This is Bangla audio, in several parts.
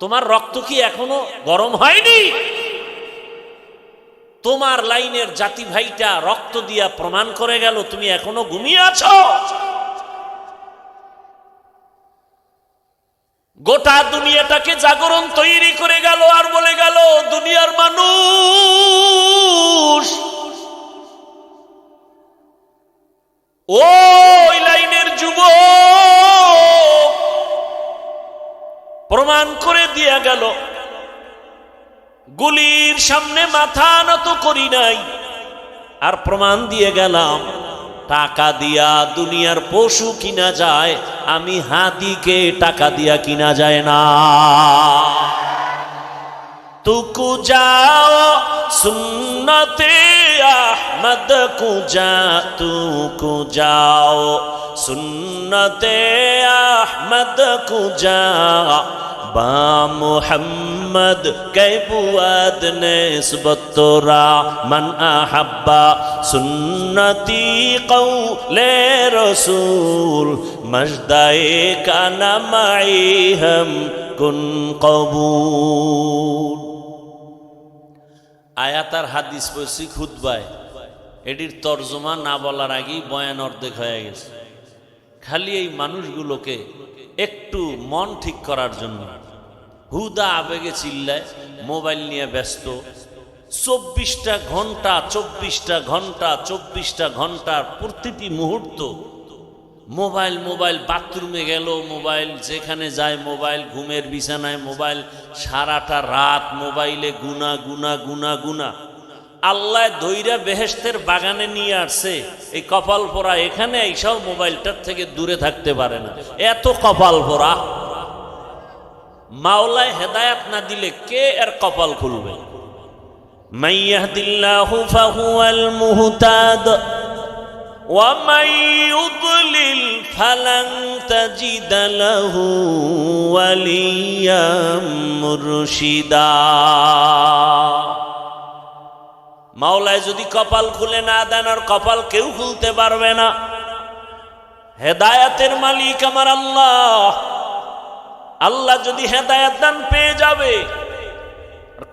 তোমার রক্ত কি এখনো গরম হয়নি? তোমার লাইনের জাতি ভাইটা রক্ত দিয়া প্রমাণ করে গেল তুমি এখনো ঘুমিয়ে আছো। গোটা দুনিয়াটাকে জাগরণ তৈরি করে গেল আর বলে গেল দুনিয়ার মানুষ ওই লাইনের যুবক প্রমাণ করে দিয়া গেল গুলির সামনে মাথা নত করি নাই, আর প্রমাণ দিয়ে গেলাম টাকা দিয়া দুনিয়ার পশু কিনা যায়, আমি হাতিকে টাকা দিয়া কিনা যায় না। তুকু যাও সুন্নতে আহমদ কুজা, তুকু যাও সুন্নতে আহমদ কুজা, বা মুহাম্মদ কে বুয়াদ নিসবত তোরা মান আহাব্বা সুন্নতি কওলে রসুল মজদায়ে কানা মাই হাম কুন কবুল। আয়াত আর হাদিস পড়ছি খুতবায়, এটির তর্জমা না বলার আগেই বয়ান অর্ধেক হয়ে গেছে। খালি এই মানুষগুলোকে একটু মন ঠিক করার জন্য হুদা আবেগে চিল্লায়, মোবাইল নিয়ে ব্যস্ত। 24টা ঘন্টা 24টা ঘন্টা 24টা ঘন্টার প্রতিটি মুহূর্ত মোবাইল মোবাইল। বাথরুমে গেল মোবাইল, যেখানে যায় মোবাইল, ঘুমের বিছানায় মোবাইল, সারাটা রাত মোবাইলে গুনা গুনা গুনা গুনা। আল্লাহ দইরা বেহেশতের বাগানে নিয়ে আসছে, এই কপাল পোড়া এখানে এইসব মোবাইলটার থেকে দূরে থাকতে পারে না, এত কপাল পোড়া। মাওলায় হেদায়াত না দিলে কে এর কপাল খুলবে? মান ইয়াহদিল্লাহু ফাহুয়াল মুহতাদ ওয়া মান ইউদ্লিল ফালান তাজিদ লাহু ওয়ালিয়াম মুরশিদা। মাওলায় যদি কপাল খুলে না দেন, আর কপাল কেউ খুলতে পারবে না। হেদায়াতের মালিক আমার আল্লাহ। আল্লাহ যদি হেদায়াত দান পেয়ে যাবে,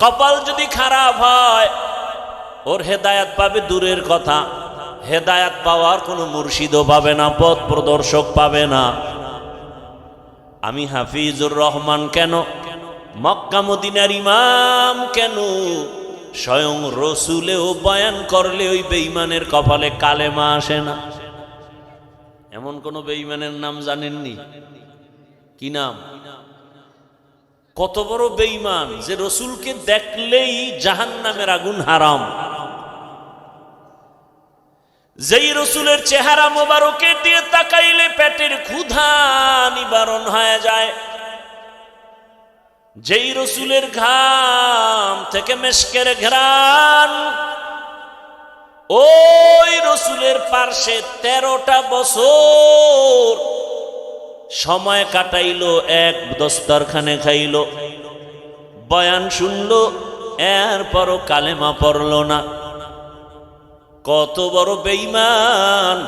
কপাল যদি খারাপ হয় ওর হেদায়াত পাবে দূরের কথা, হেদায়াত পাওয়ার কোনো মুর্শিদও পাবে না, পথ প্রদর্শক পাবে না। আমি হাফিজুর রহমান কেন, মক্কা মদিনার ইমাম কেন, স্বয়ং রসুলেও বয়ান করলে ওই বেঈমানের কপালে কালেমা আসে না। এমন কোন বেঈমানের নাম জানেননি? কি নাম? কত বড় বেঈমান যে রসুলকে দেখলেই জাহান্নামের আগুন হারাম। যেই রসুলের চেহারা মোবারকের দিয়ে তাকাইলে পেটের ক্ষুধা নিবারণ হয়ে যায়, যেই রসুলের ঘাম থেকে মেশকের ঘ্রাণ, ওই রসুলের পার্শ্বে 13টা বছর সময় কাটাইলো, এক দস্তরখানে খাইল, বয়ান শুনলো, এরপরও কালেমা পড়ল না। কত বড় বেঈমান!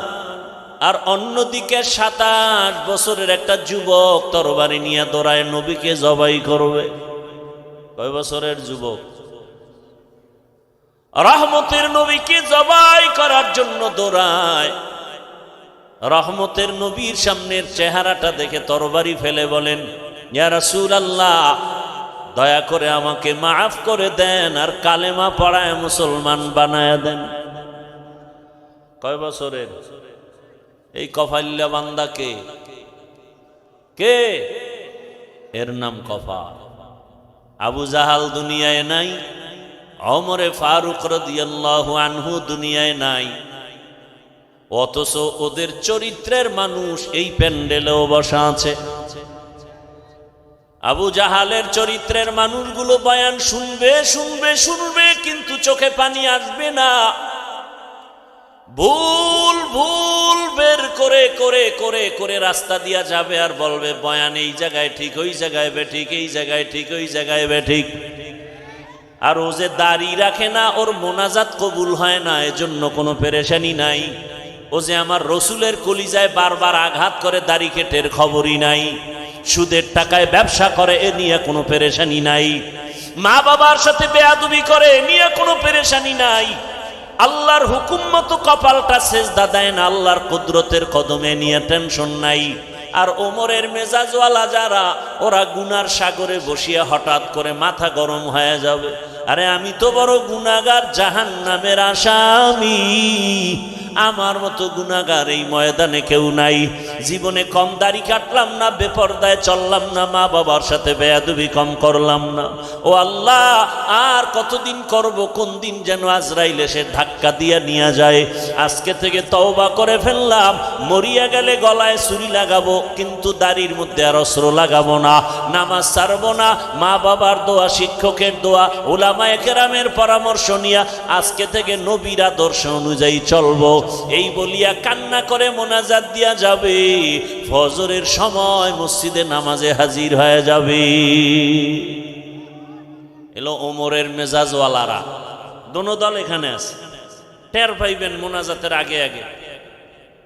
আর অন্যদিকে 27 বছরের একটা যুবক তরবারি নিয়ে দৌড়ায় নবীকে জবাই করবে। কয় বছরের যুবক? রহমতের নবীকে জবাই করার জন্য দৌড়ায়। রহমতের নবীর সামনের চেহারাটা দেখে তরবারি ফেলে বলেন, ইয়া রাসূলুল্লাহ, দয়া করে আমাকে মাফ করে দেন আর কালেমা পড়ায় মুসলমান বানায় দেন। কয় বছরের? এই কফাইল্লা বান্দাকে কে? এর নাম কফাল। আবু জাহাল দুনিয়ায় নাই, ওমরে ফারুক রাদিয়াল্লাহু আনহু দুনিয়ায় নাই, অথচ ওদের চরিত্রের মানুষ এই প্যান্ডেলেও বসা আছে। আবু জাহালের চরিত্রের মানুষগুলো বয়ান শুনবে শুনবে শুনবে, কিন্তু চোখে পানি আসবে না। ভুল ভুল বের করে করে করে করে রাস্তা দিয়া যাবে আর বলবে বয়ান এই জায়গায় ঠিক, ওই জায়গায় বেঠিক, এই জায়গায় ঠিক, ওই জায়গায় বেঠিক। আর ও যে দাড়ি রাখে না, ওর মোনাজাত কবুল হয় না, এজন্য কোনো পেরেশানি নাই। ও যে আমার রসুলের কলিজায় বারবার আঘাত করে দাড়ি কেটের খবরই নাই। সুদের টাকায় ব্যবসা করে, এ নিয়ে কোনো পেরেশানি নাই। মা বাবার সাথে বেয়াদবি করে, এ নিয়ে কোনো পেরেশানি নাই। আল্লাহর হুকুম মতো কপালটা সেজদা দেয় না, আল্লাহর কুদরতের কদমে নিয়ে টেনশন নাই। আর ওমরের মেজাজওয়ালা যারা, ওরা গুনার সাগরে বসিয়া হঠাৎ করে মাথা গরম হয়ে যাবে, আরে আমি তো বড় গুনাহগার, জাহান্নামের আসামি, আমার মতো গুনাহগার এই ময়দানে কেউ নাই। জীবনে কম দাড়ি কাটলাম না, বেপরদায় চললাম না, মা বাবার সাথে বেয়াদবি কম করলাম না। ও আল্লাহ, আর কতদিন করব? কোন দিন যেন আজরাইল এসে ধাক্কা দিয়ে নিয়ে যায়। আজকে থেকে তওবা করে ফেললাম, মরিয়া গেলে গলায় ছুরি লাগাবো, কিন্তু দাড়ির মধ্যে আর অস্ত্র লাগাবো না, নামাজ ছাড়বো না। মা বাবার দোয়া, শিক্ষকের দোয়া, উলামায়ে কেরামের পরামর্শ নিয়ে আজকে থেকে নবীর আদর্শ অনুযায়ী চলবো। এই বলিয়া কান্না করে মোনাজাত দিয়া যাবে, ফজরের সময় মসজিদে নামাজে হাজির হয়ে যাবে। এলো ওমরের মেজাজওয়ালারা, দোনো দল এখানে আছে। টের পাইবেন মোনাজাতের আগে আগে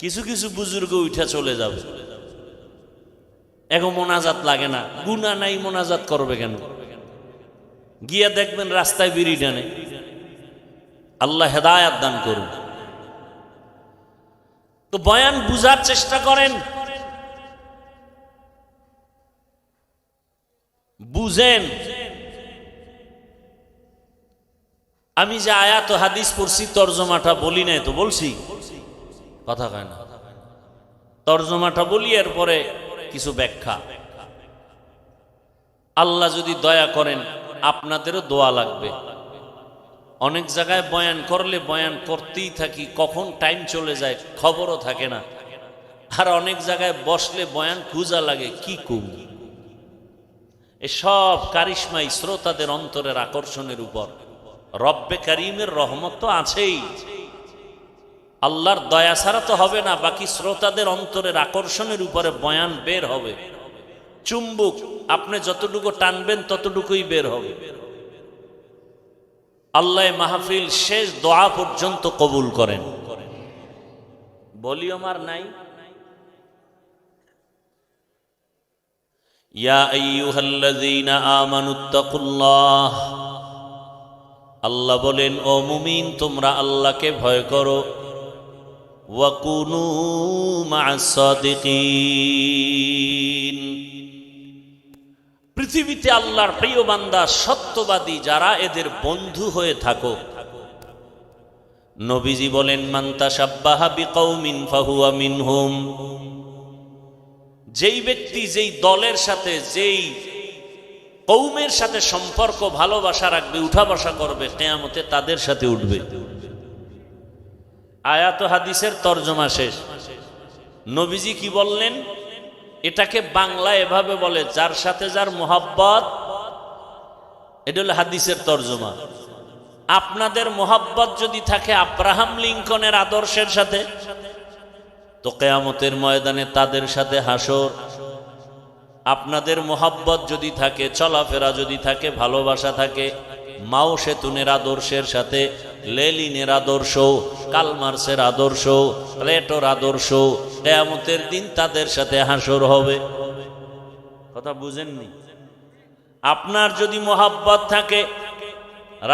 কিছু কিছু বুজুর্গ উঠে চলে যাবে। এখন মোনাজাত লাগে না, গুনাহ নাই, মোনাজাত করবে কেন? গিয়া দেখবেন রাস্তায় বিড়ি টানে। আল্লাহ হেদায়াত দান করুন। তো বয়ান বুঝার চেষ্টা করেন, বুঝেন। আমি যে আয়াত হাদিস পড়ছি, তরজমাটা বলি নাই তো? বলছি, কথা কয় না। তরজমাটা বলি, এরপরে কিছু ব্যাখ্যা। আল্লাহ যদি দয়া করেন, আপনাদেরও দোয়া লাগবে। অনেক জায়গায় বয়ান করলে বয়ান করতেই থাকি, কখন টাইম চলে যায় খবরও থাকে না। আর অনেক জায়গায় বসলে বয়ান খুঁজা লাগে, কি কম। এসব কারিশমাই শ্রোতাদের অন্তরের আকর্ষণের উপর। রব্বে কারিমের রহমত তো আছেই, আল্লাহর দয়া ছাড়া তো হবে না। বাকি শ্রোতাদের অন্তরের আকর্ষণের উপরে বয়ান বের হবে। চুম্বুক, আপনি যতটুকু টানবেন ততটুকুই বের হবে। আল্লাহ মাহফিল শেষ দোয়া পর্যন্ত কবুল করেন। ভলিউম আর নাই। ইয়া আইয়ুহাল্লাযীনা আমানুত্তাকুল্লাহ, আল্লাহ বলেন, ও মুমিন, তোমরা আল্লাহকে ভয় করো। ওয়া কুনু মা'আস সাদিকিন, পৃথিবীতে আল্লাহর প্রিয় বান্দা, সত্যবাদী যারা, এদের বন্ধু হয়ে থাকো। নবীজি বলেন, মান তাশাব্বাহা বিকৌমিন ফাহুয়া মিনহুম, যেই ব্যক্তি যেই দলের সাথে, যেই কৌমের সাথে সম্পর্ক ভালোবাসা রাখবে, উঠা বসা করবে, কিয়ামতে তাদের সাথে উঠবে। আয়াত হাদিসের তরজমা শেষ। নবীজি কি বললেন? এটাকে বাংলা এভাবে বলে, যার সাথে যার মোহাব্বত। এটা হলো হাদিসের তরজমা। আপনাদের মোহাব্বত যদি থাকে আব্রাহাম লিঙ্কনের আদর্শের সাথে, তো কিয়ামতের ময়দানে তাদের সাথে হাসর। আপনাদের মোহাব্বত যদি থাকে, চলাফেরা যদি থাকে, ভালোবাসা থাকে মাও সেতুনের আদর্শের সাথে, লেলিনের আদর্শ, কালমার্সের আদর্শ, প্লেটোর আদর্শ, কিয়ামতের দিন তাদের সাথে হাসর হবে। কথা বুঝেননি? আপনার যদি মোহাব্বত থাকে,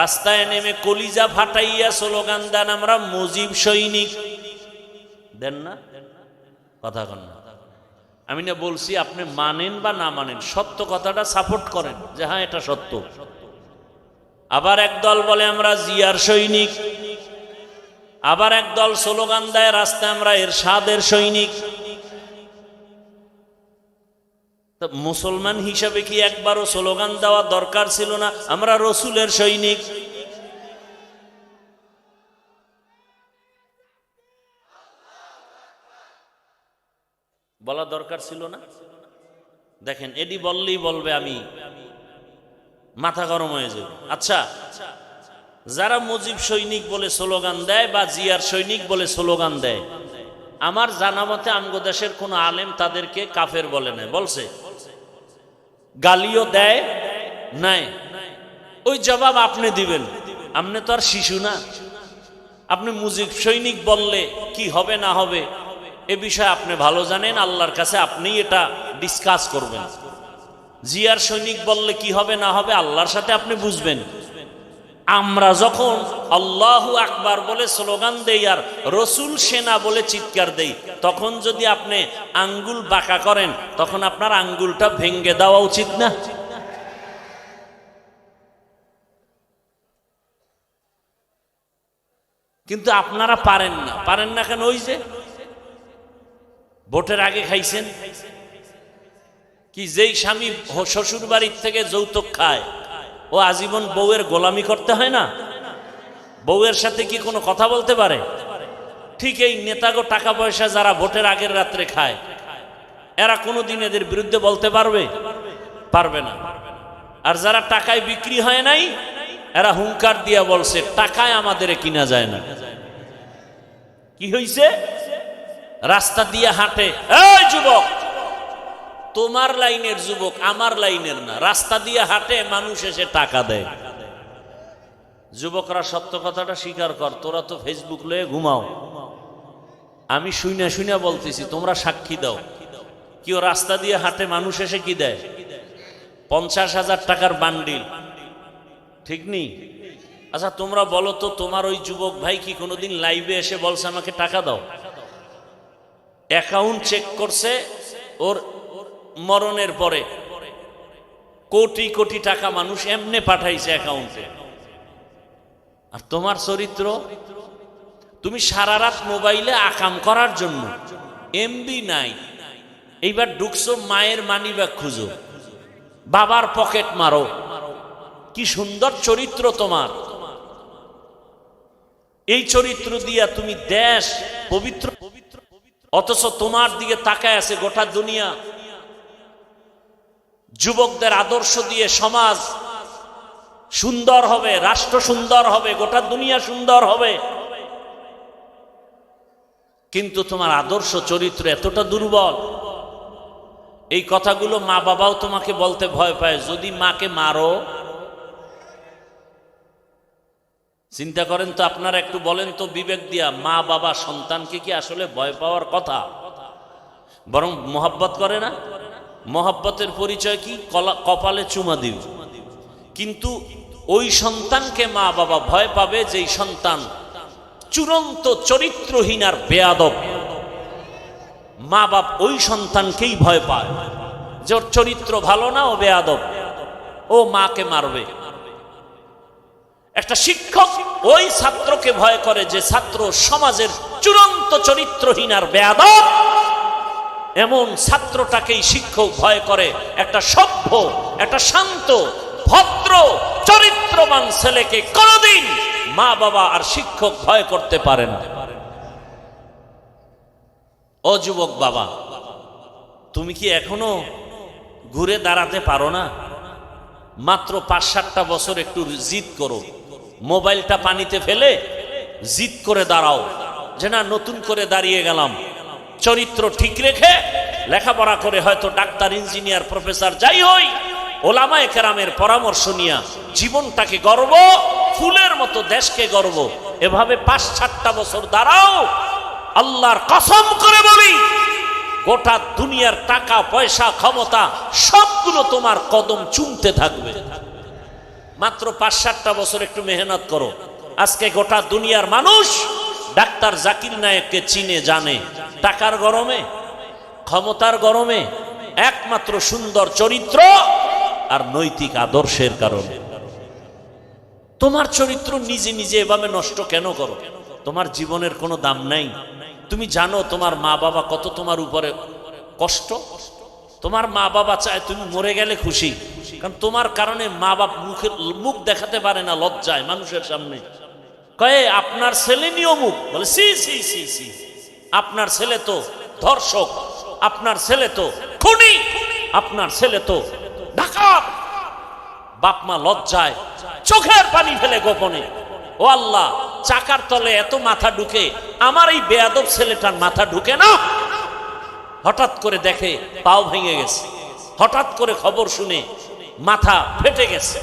রাস্তায় নেমে কলিজা ফাটাইয়া স্লোগান দেন, আমরা মুজিব সৈনিক, দেন না? কথা কন না। আমি না বলছি, আপনি মানেন বা না মানেন, সত্য কথাটা সাপোর্ট করেন যে হ্যাঁ এটা সত্য। আবার একদল বলে আমরা জিয়ার সৈনিক, আবার একদল স্লোগান দেয় রাস্তায় আমরা এরশাদের সৈনিক। মুসলমান হিসাবে কি একবারও স্লোগান দেওয়া দরকার ছিল না আমরা রসুলের সৈনিক? বলা দরকার ছিল না? দেখেন, এডি বললেই বলবে আমি মাথা গরম হয়ে যাবে। আচ্ছা, যারা মুজিব সৈনিক বলে স্লোগান দেয় বা জিয়ার সৈনিক বলে স্লোগান দেয়, আমার জানা মতে আমগো দেশের কোন আলেম তাদেরকে কাফের বলে না, বলছে? গালিও দেয় নাই? ওই জবাব আপনি দিবেন, আপনি তো আর শিশু না। আপনি মুজিব সৈনিক বললে কি হবে না হবে এ বিষয়ে আপনি ভালো জানেন, আল্লাহর কাছে আপনি এটা ডিসকাস করবেন। জিয়ার সৈনিক বললে কি হবে না হবে আল্লাহর সাথে আপনি বুঝবেন। আমরা যখন আল্লাহু আকবার বলে স্লোগান দেই আর রসুল সেনা বলে চিৎকার দেই, তখন যদি আপনি আঙ্গুল বাঁকা করেন তখন আপনার আঙ্গুলটা ভেঙ্গে দেওয়া উচিত না? কিন্তু আপনারা পারেন না কেন? ওই যে ভোটের আগে খাইছেন কি, যেই স্বামী শ্বশুর বাড়ির থেকে যৌতুক খায় ও আজীবন বউয়ের গোলামি করতে হয় না? বউয়ের সাথে কি কোনো কথা বলতে পারে? ঠিক এই নেতাগো টাকা পয়সা যারা ভোটের আগের রাত্রে খায়, এরা কোনোদিন এদের বিরুদ্ধে বলতে পারবে না। আর যারা টাকায় বিক্রি হয় নাই, এরা হুঙ্কার দিয়া বলছে টাকায় আমাদের কিনা যায় না। কি হইছে? রাস্তা দিয়ে হাঁটে, এই যুবক, তোমার লাইনের যুবক, আমার লাইনের না, রাস্তা দিয়ে হাঁটে, মানুষ এসে টাকা দেয়। যুবকরা সত্য কথাটা স্বীকার কর, তোরা তো ফেসবুক লয়ে ঘুমাও, আমি শুইনা বলতেছি, তোমরা সাক্ষী দাও। কেউ রাস্তা দিয়ে হাঁটে, মানুষ এসে কি দেয়? 50,000 টাকার বান্ডিল, ঠিক নেই? আচ্ছা তোমরা বলো তো, তোমার ওই যুবক ভাই কি কোনোদিন লাইভে এসে বলছে আমাকে টাকা দাও? অ্যাকাউন্ট চেক করছে, ওর মরণের পরে কোটি কোটি টাকা মানুষ এমনে পাঠাইছে অ্যাকাউন্টে। আর তোমার চরিত্র, তুমি সারা রাত মোবাইলে আকাম করার জন্য, এমবি নাই, এইবার ঢুকছো মায়ের মানি ব্যাগ খুঁজো, বাবার পকেট মারো। কি সুন্দর চরিত্র তোমার! এই চরিত্র দিয়া তুমি দেশ পবিত্র, অথচ তোমার দিকে তাকায় আছে গোটা দুনিয়া। যুবকদের আদর্শ দিয়ে সমাজ সুন্দর হবে, রাষ্ট্র সুন্দর হবে, গোটা দুনিয়া সুন্দর হবে, কিন্তু তোমার আদর্শ চরিত্র এতটা দুর্বল। এই কথাগুলো মা বাবাও তোমাকে বলতে ভয় পায়। যদি মাকে মারো, চিন্তা করেন তো আপনারা, একটু বলেন তো বিবেক দিয়া, মা বাবা সন্তানকে কি আসলে ভয় পাওয়ার কথা? বরং মোহাব্বত করে না? মোহাব্বতের পরিচয় কি? কপালে চুমা দিও। কিন্তু ওই সন্তানকে মা বাবা ভয় পাবে যেই সন্তান চূড়ান্ত চরিত্রহীন আর বেয়াদব। মা বাপ ওই সন্তানকেই ভয় পায় যে ওর চরিত্র ভালো না, ও বেয়াদব, ও মাকে মারবে। একটা শিক্ষক ওই ছাত্রকে ভয় করে যে ছাত্র সমাজের চূড়ান্ত চরিত্রহীন আর বেয়াদব। এমন ছাত্রটাকেই শিক্ষক ভয় করে। একটা সভ্য, একটা শান্ত, ভদ্র, চরিত্রবান ছেলেকে কোনদিন মা বাবা আর শিক্ষক ভয় করতে পারে না। ও যুবক বাবা, তুমি কি এখনো ঘুরে দাঁড়াতে পারো না? মাত্র 5-7টা বছর একটু জিদ করো, মোবাইলটা পানিতে ফেলে জিদ করে দাঁড়াও যে না, নতুন করে দাঁড়িয়ে গেলাম, চরিত্র ঠিক রেখে লেখাপড়া করে হয়তো ডাক্তার, ইঞ্জিনিয়ার, প্রফেসর যাই হই, ওলামায়ে কেরামের পরামর্শ নিয়া জীবনটাকে গর্ব, ফুলের মতো দেশকে গর্ব, এভাবে 5-7টা বছর দাঁড়াও। আল্লাহর কসম করে বলি, গোটা দুনিয়ার টাকা পয়সা ক্ষমতা সবগুলো তোমার কদম চুমতে থাকবে। মাত্র 5-7টা বছর একটু মেহনত করো। আজকে গোটা দুনিয়ার মানুষ ডাক্তার জাকির নায়েককে চিনে জানে টাকার গরমে, ক্ষমতার গরমে, একমাত্র সুন্দর চরিত্র আর নৈতিক আদর্শের কারণে। তোমার চরিত্র নিজে নিজে এভাবে নষ্ট কেন করো? তোমার জীবনের কোনো দাম নাই। তুমি জানো তোমার মা বাবা কত তোমার উপরে কষ্ট। তোমার মা বাবা চায় তুমি মরে গেলে খুশি, কারণ তোমার কারণে মা বাপ মুখ দেখাতে পারে না লজ্জায় মানুষের সামনে। কয়ে আপনার ছেলে নিয়মুখ, বলে সি সি সি সি, আপনার ছেলে তো ধর্ষক, আপনার ছেলে তো খুনি, আপনার ছেলে তো ডাকাত। বাপ মা লজ্জায় চোখের পানি ফেলে গোপনে, ও আল্লাহ, চাকার তলে এত মাথা ঢুকে, আমার এই বেয়াদব ছেলেটার মাথা ঢুকে না। হঠাৎ করে দেখে পাও ভেঙে গেছে, হঠাৎ করে খবর শুনে মাথা ফেটে গেছে।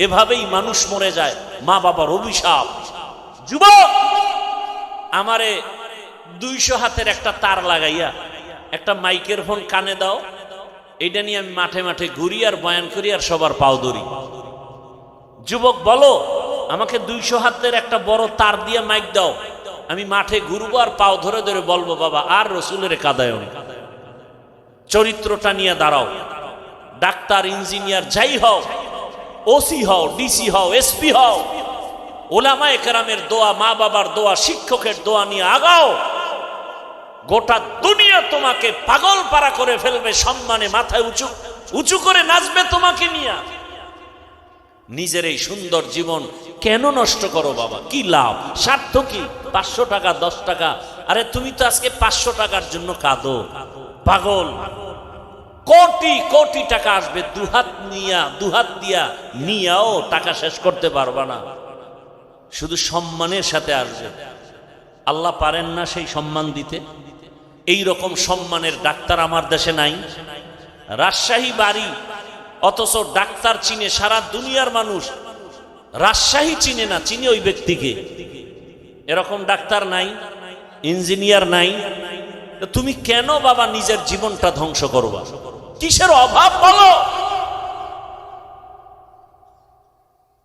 এভাবেই মানুষ মরে যায়, মা বাবার অভিশাপ। যুবক, আমারে 200 হাতের একটা তার লাগাইয়া একটা মাইকের ফোন কানে দাও, এইটা নিয়ে আমি মাঠে মাঠে ঘুরি আর বয়ান করি আর সবার পাও ধরি। যুবক বলো, আমাকে 200 হাতের একটা বড় তার দিয়ে মাইক দাও, আমি মাঠে ঘুরবো আর পাও ধরে ধরে বলবো বাবা আর রসুলের কাদায় না। চরিত্রটা নিয়ে দাঁড়াও। ডাক্তার, ইঞ্জিনিয়ার যাই হও, ওসি হও, ডিসি হও, এসপি হও, ওলামায়ে কেরামের দোয়া, মা বাবার দোয়া, শিক্ষকের দোয়া নিয়ে আগাও। গোটা দুনিয়া তোমাকে পাগল পারা করে ফেলবে, সম্মানে মাথায় উঁচু উঁচু করে নাচবে তোমাকে নিয়ে। নিজের এই সুন্দর জীবন কেন নষ্ট করো বাবা? কি লাভ? স্বার্থ কি? 500 টাকা, 10 টাকা। আরে তুমি তো আজকে 500 টাকার জন্য কাঁদো, পাগল। কোটি কোটি টাকা আসবে, দুহাত দিয়া নিয়াও টাকা শেষ করতে পারবা না। শুধু সম্মানের সাথে আসবে। আল্লাহ পারেন না সেই সম্মান দিতে? এই রকম সম্মানের ডাক্তার আমার দেশে নাই। রাজশাহী বাড়ি, অথচ ডাক্তার চিনে সারা দুনিয়ার মানুষ, রাজশাহী চিনে না, চিনে ওই ব্যক্তিকে। এরকম ডাক্তার নাই, ইঞ্জিনিয়ার নাই। তুমি কেন বাবা নিজের জীবনটা ধ্বংস করবা? কিসের অভাব বলো?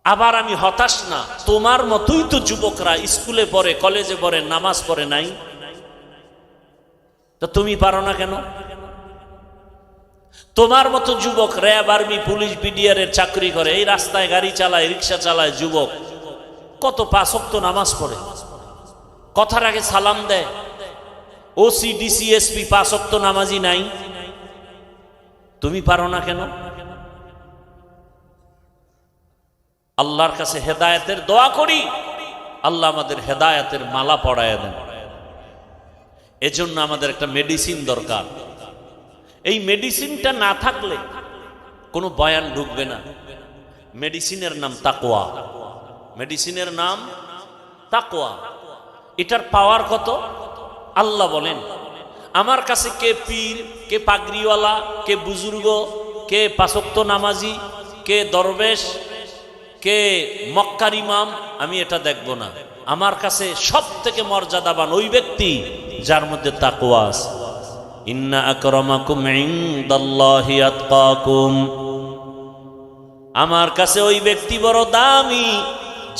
আবার আমি হতাশ না, তোমার মতোই তো যুবকরা স্কুলে পড়ে, কলেজে পড়ে, নামাজ পড়ে নাই। তো তুমি পারো না কেন? তোমার মতো যুবক র্যাব, আর্মি, পুলিশ, বিডিআর এর চাকরি করে, এই রাস্তায় গাড়ি চালায়, রিক্সা চালায়, যুবক কত 5 ওয়াক্ত নামাজ পড়ে, কথার আগে সালাম দেয়। ওসি, ডিসি, এসপি 5 ওয়াক্ত নামাজি নাই। তুমি পারো না কেন? আল্লাহর কাছে হেদায়েতের দোয়া করি, আল্লাহ আমাদের হেদায়েতের মালা পরায় দেন। এজন্য আমাদের একটা মেডিসিন দরকার। এই মেডিসিনটা না থাকলে কোনো বয়ান ঢুকবে না। মেডিসিনের নাম তাকওয়া। মেডিসিনের নাম তাকওয়া। এটার পাওয়ার কত? আল্লাহ বলেন, আমার কাছে কে পীর, কে পাগড়িওয়ালা, কে বুজুর্গ, কে 5 ওয়াক্ত নামাজি, কে দরবেশ, কে মক্কার ইমাম, আমি এটা দেখব না। আমার কাছে সব থেকে মর্যাদাবান ওই ব্যক্তি যার মধ্যে তাকওয়া আছে। ইন্না আকরামাকুম ইনদাল্লাহি আতকাকুম। আমার কাছে ওই ব্যক্তি বড় দামি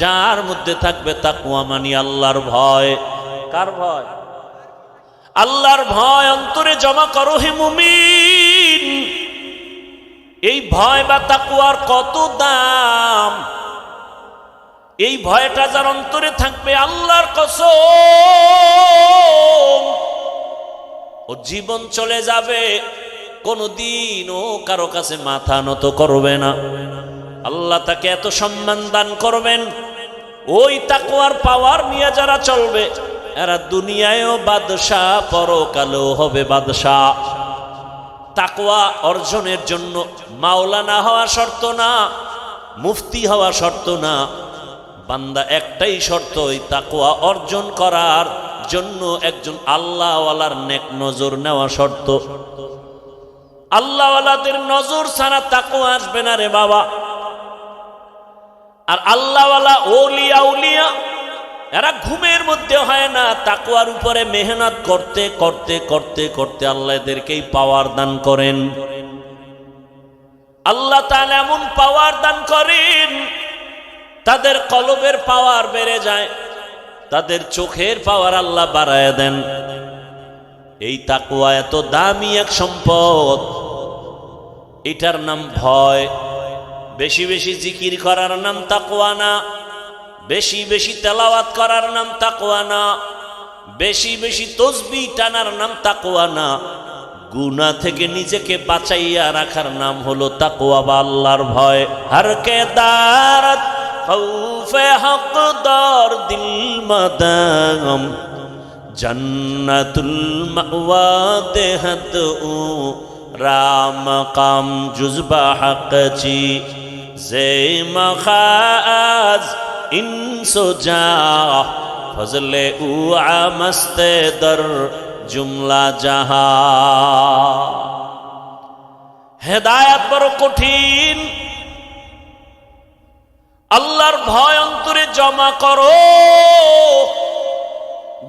যার মধ্যে থাকবে তাকওয়া, মানে আল্লাহর ভয়। কার ভয়? আল্লাহর ভয় অন্তরে জমা করো হে মুমিন। এই ভয় বা তাকওয়ার কত দাম! এই ভয়টা যার অন্তরে থাকবে, আল্লাহর কসম, ও জীবন চলে যাবে, কোনদিন ও কারো কাছে মাথা নত করবে না। আল্লাহ তাকে এত সম্মান দান করবেন। ওই তাকওয়ার পাওয়ার নিয়ে যারা চলবে, এরা দুনিয়ায়ও বাদশা, পরকালেও হবে বাদশা। তাকওয়া অর্জনের জন্য মাওলানা হওয়া শর্ত না, মুফতি হওয়া শর্ত না। বান্দা একটাই শর্ত, ওই তাকওয়া অর্জন করার জন্য একজন আল্লাহওয়ালার নেক নজর নেওয়া শর্ত। আল্লাহওয়ালাদের নজর ছাড়া তাকওয়া আসবে না রে বাবা। আর আল্লাহওয়ালা ওলিয়া উলিয়া এরা ঘুমের মধ্যে হয় না, তাকওয়ার উপরে মেহনত করতে করতে করতে করতে আল্লাহ এদেরকেই পাওয়ার দান করেন। আল্লাহ তাআলা এমন পাওয়ার দান করেন, তাদের কলবের পাওয়ার বেড়ে যায়, তাদের চোখের পাওয়ার আল্লাহ বাড়ায় দেন। এই তাকওয়া এত দামি এক সম্পদ, এটার নাম ভয়। বেশি বেশি জিকির করার নাম তাকওয়া না, বেশি বেশি তেলাওয়াত করার নাম তাকওয়া না, বেশি বেশি তসবিহ টানার নাম তাকওয়া না। গুনাহ থেকে নিজেকে বাঁচাইয়া রাখার নাম হলো তাকওয়া বা আল্লাহর ভয়। হর কে দারত খৌফে হকদার দিল মাদাম, জন্নতুল মাওয়া দেহত ও রাম কাম জুজবা হক চি জে মখাজ ইনসো যা ফজলে উ আমস্তে দর জুমলা জাহা। হেদায়েত বড় কঠিন। আল্লাহর ভয় অন্তরে জমা করো,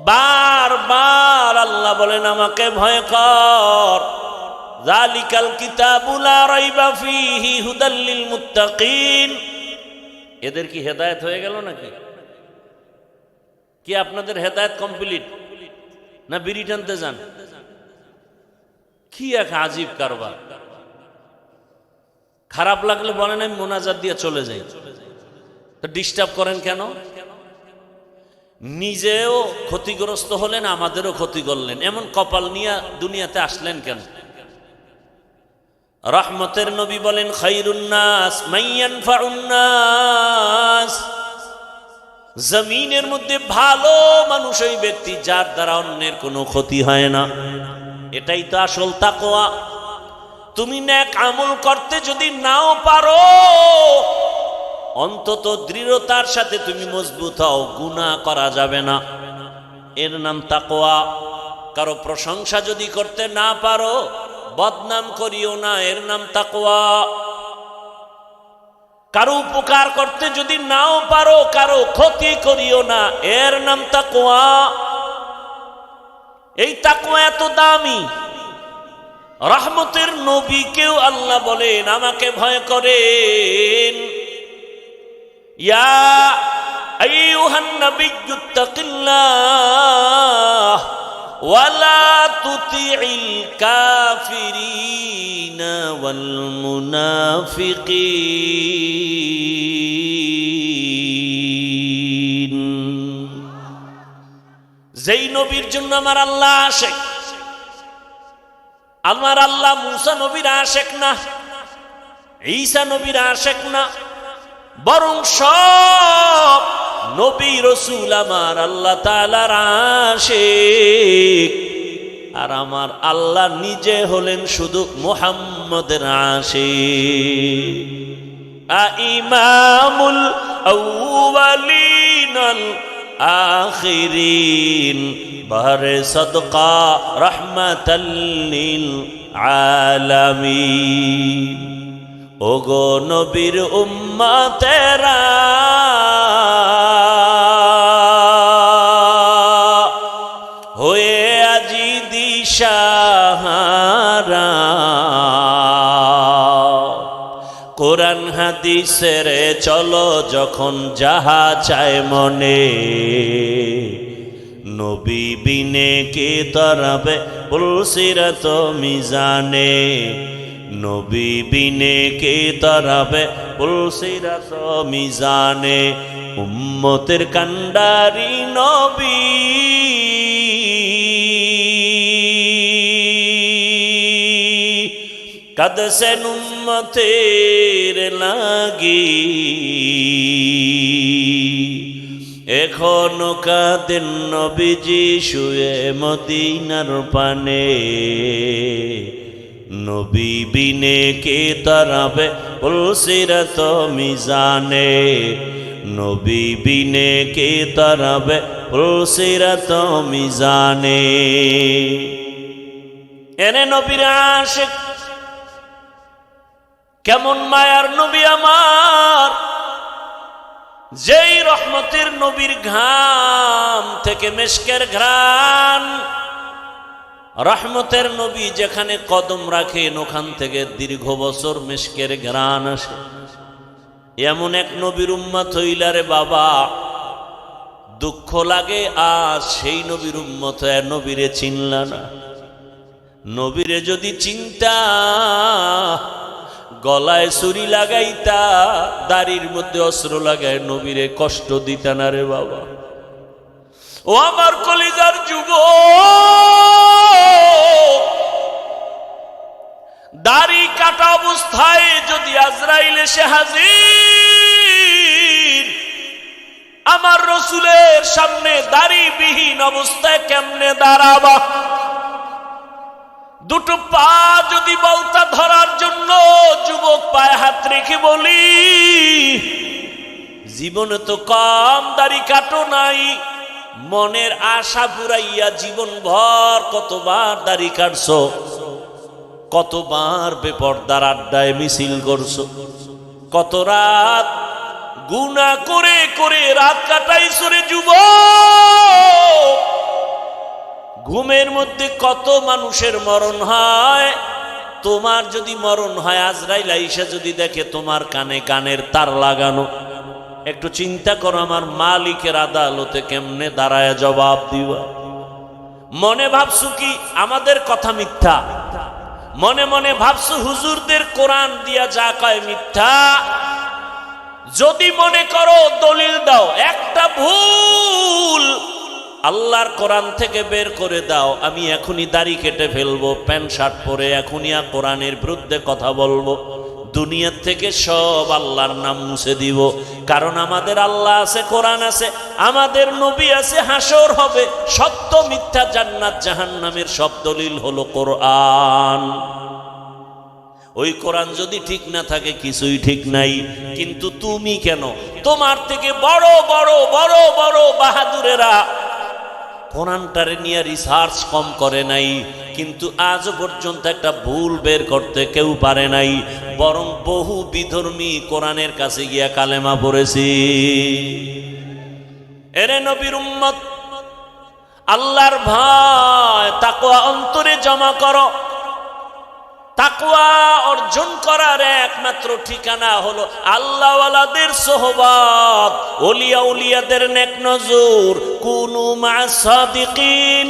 বারবার আল্লাহ বলেন আমাকে ভয় কর। যালিকাল কিতাবু লা রাইবা ফীহি হুদাল লিল মুত্তাকিন। এদের কি হেদায়েত হয়ে গেল নাকি? কি আপনাদের হেদায়েত কমপ্লিট না বিড়ি টানতে যান? কি এক আজীব কারবার। খারাপ লাগলে বলেন আমি মোনাজাত দিয়ে চলে যাই, তো ডিস্টার্ব করেন কেন? নিজেও ক্ষতিগ্রস্ত হলেন, আমাদেরও ক্ষতি করলেন। এমন কপাল নিয়ে দুনিয়াতে আসলেন কেন? রহমতের নবী বলেন খায়রুন নাস মান ইয়ানফাউন নাস। জমিনের মধ্যে ভালো মানুষ ওই ব্যক্তি যার দ্বারা অন্যের কোনো ক্ষতি হয় না। এটাই তো আসল তাকওয়া। তুমি নেক আমল করতে যদি নাও পারো, অন্তত দৃঢ়তার সাথে তুমি মজবুত হও, গুনাহ করা যাবে না, এর নাম তাকওয়া। কারো প্রশংসা যদি করতে না পারো, বদনাম করিও না, এর নাম তাকওয়া। কারো উপকার করতে যদি নাও পারো, কারো ক্ষতি করিও না, এর নাম তাকওয়া। এই তাকওয়া এত দামি। রহমতের নবীকেও আল্লাহ বলেন আমাকে ভয় করেন। ইয়া আইয়ুহান নাবিয়্যুত্তাকিল্লাহ ওয়া লা তুতিইল কাফিরিনা ওয়াল মুনাফিকিন। যেই নবীর জন্য আমার আল্লাহ আশেক, আমার আল্লাহ মুসা নবীর আশেক না, ঈসা নবীর আশেক না, বরং সব নবী রাসূল আমার আল্লাহ তাআলার আশেক। আর আমার আল্লাহ নিজে হলেন শুধু মুহাম্মদের আশিক। ইমামুল আউয়ালিন আল আখিরিন বাহরে সদকা রাহমাতাল লিল আলামিন। ওগো নবীর উম্মতেরা, হয়ে আজি দিশাহারা, কোরআন হাদিসের চলো যখন যাহা চায় মনে, নবী বিনে কে তরাবে পুলসিরাত মিজানে, নবী বিনে কে তরাবে পুলসিরাত মিজানে। উম্মতের কান্ডারি নবী, কাঁদছেন উম্মতের লাগি, এখনো কাঁদেন নবীজি শুয়ে মদিনার পানে, নবী বিনে কে তরাবে পুলসিরাত মিজানে, নবী বিনে কে তরাবে পুলসিরাত মিজানে। এনে নবীর আশিক, কেমন মায়ার নবী আমার, যেই রহমতের নবীর ঘাম থেকে মেশকের ঘ্রাণ। রহমতের নবী যেখানে কদম রাখেন ওখান থেকে দীর্ঘ বছর মেশকের ঘ্রাণ আসে। এমন এক নবীর উম্মত হইলারে বাবা, দুঃখ লাগে আজ সেই নবীর উম্মত হয়ে নবীরে চিনলা না। নবীরে যদি চিন্তা, গলায় ছুরি লাগাইতা, দাড়ির মধ্যে অস্ত্র লাগায় নবীরে কষ্ট দিতা না রে বাবা। ও আমার কলিজার যুবক, দাড়ি কাটা অবস্থায় যদি আজরাইল এসে হাজির, আমার রসুলের সামনে দাড়িবিহীন অবস্থায় কেমনে দাঁড়াবা? দুটো পা যদি বলতা ধরার জন্য যুবক পায়ে হাত রেখে বলি, জীবনে তো কম দাড়ি কাটো নাই, মনের আশা পুরাইয়া জীবন ভর কতবার দাড়ি কাটছো, কতবার বেপরদার আড্ডায় মিছিল করছো, কত রাত গুনাহ করে করে রাত কাটাইছো রে যুবক। ঘুমের মধ্যে কত মানুষের মরণ হয়। তোমার যদি মরণ হয়, আজরাইল আইসা যদি দেখে তোমার কানে কানের তার লাগানো, একটু চিন্তা করো আমার মালিকের আদালতে কেমনে দাঁড়ায় জবাব দিবা। মনে ভাবছু কি আমাদের কথা মিথ্যা, মনে মনে ভাবছু হুজুরদের কোরআন দিয়া যা কয় মিথ্যা। যদি মনে করো দলিল দাও, একটা ভুল আল্লাহর কোরআন থেকে বের করে দাও, আমি এখনই দাড়ি কেটে ফেলবো, প্যান্ট শার্ট পরে এখনই কোরআনের বিরুদ্ধে কথা বলবো, দুনিয়ার থেকে সব আল্লাহর নাম মুছে দিব। কারণ আমাদের আল্লাহ আছে, কোরআন আছে, আমাদের নবী আছে, হাসর হবে, সত্য মিথ্যা জান্নাত জাহান্নামের সব দলিল হলো কোরআন। ওই কোরআন যদি ঠিক না থাকে কিছুই ঠিক নাই। কিন্তু তুমি কেন, তোমার থেকে বড় বড় বড় বড় বাহাদুরেরা কোরআনটারে নিয়ে রিসার্চ কম করে নাই, কিন্তু আজও পর্যন্ত একটা ভুল বের করতে কেউ পারে নাই, বরং বহু বিধর্মী কোরআনের কাছে গিয়া কালেমা পড়েছি। এরে নবীর উম্মত, আল্লাহর ভয় তাকওয়া অন্তরে জমা করো। তাকওয়া অর্জন করার একমাত্র ঠিকানা হলো আল্লাহওয়ালাদের সোহবত, ওলিয়া উলিয়াদের নেক নজর। কুনু মা'আস সাদিকিন,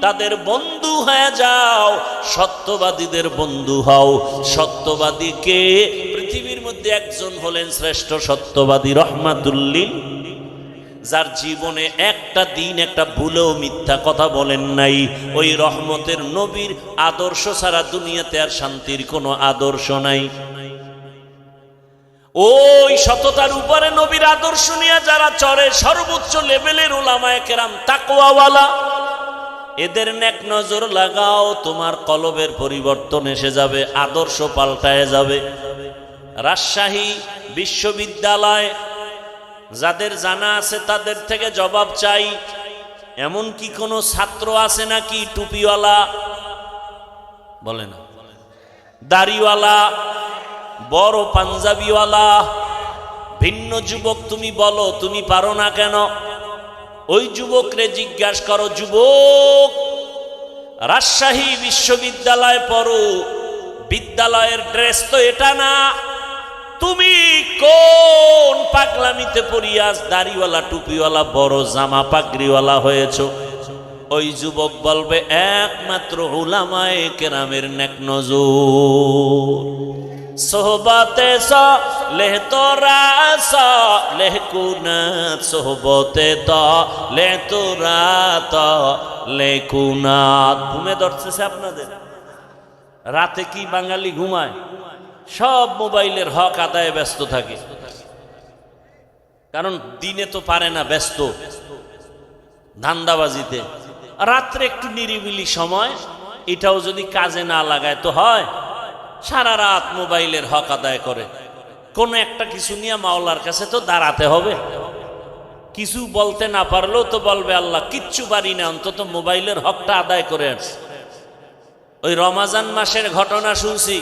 তাদের বন্ধু হয়ে যাও, সত্যবাদীদের বন্ধু হও। সত্যবাদীকে পৃথিবীর মধ্যে একজন হলেন শ্রেষ্ঠ সত্যবাদী, রহমাতুল লিল, যার জীবনে একটা দিন একটা ভুলেও মিথ্যা কথা বলেন নাই। ওই রহমতের নবীর আদর্শ ছাড়া দুনিয়াতে আর শান্তির কোনো আদর্শ নাই। ওই সততার উপরে নবীর আদর্শ নিয়ে যারা চলে, সর্বোচ্চ লেভেলের উলামায়ে কেরাম তাকওয়াওয়ালা, এদের নেক নজর লাগাও, তোমার কলবের পরিবর্তন এসে যাবে, আদর্শ পাল্টায় যাবে। রাজশাহী বিশ্ববিদ্যালয় যাদের জানা আছে তাদের থেকে জবাব চাই, এমন কি কোনো ছাত্র আছে নাকি টুপিওয়ালা, বলে না, দাড়িওয়ালা, বড় পাঞ্জাবিওয়ালা? ভিন্ন যুবক তুমি বলো, তুমি পারো না কেন? ওই যুবকরে জিজ্ঞাসা করো, যুবক রাজশাহী বিশ্ববিদ্যালয় পড়ো, বিদ্যালয়ের ড্রেস তো এটা না, তুমি কোন পাগলামিতে পড়িয়া দাড়িওয়ালা টুপিওয়ালা বড় জামা পাগড়িওয়ালা হয়েছ? ওই যুবক বলবে একমাত্র উলামায়ে কেরামের নেক নজর। সোহবতে সালেহ তোরা সালেহ কুনাত, সোহবতে সালেহ তোরা সালেহ কুনাত। ঘুমে ধরতেছে আপনাদের? রাতে কি বাঙালি ঘুমায়? সব মোবাইলের হক আদায়ে ব্যস্ত থাকে, কারণ দিনে তো পারে না, ব্যস্ত ধান্দাবাজিতে। রাত্রে একটু নিরিবিলি সময়, এটাও যদি কাজে না লাগায় তো হয়, সারা রাত মোবাইলের হক আদায় করে। কোন একটা কিছু নিয়ে মাওলার কাছে তো দাঁড়াতে হবে, কিছু বলতে না পারলেও তো বলবে আল্লাহ কিচ্ছু পারি না, অন্তত মোবাইলের হকটা আদায় করে আসছে। ওই রমাজান মাসের ঘটনা শুনছি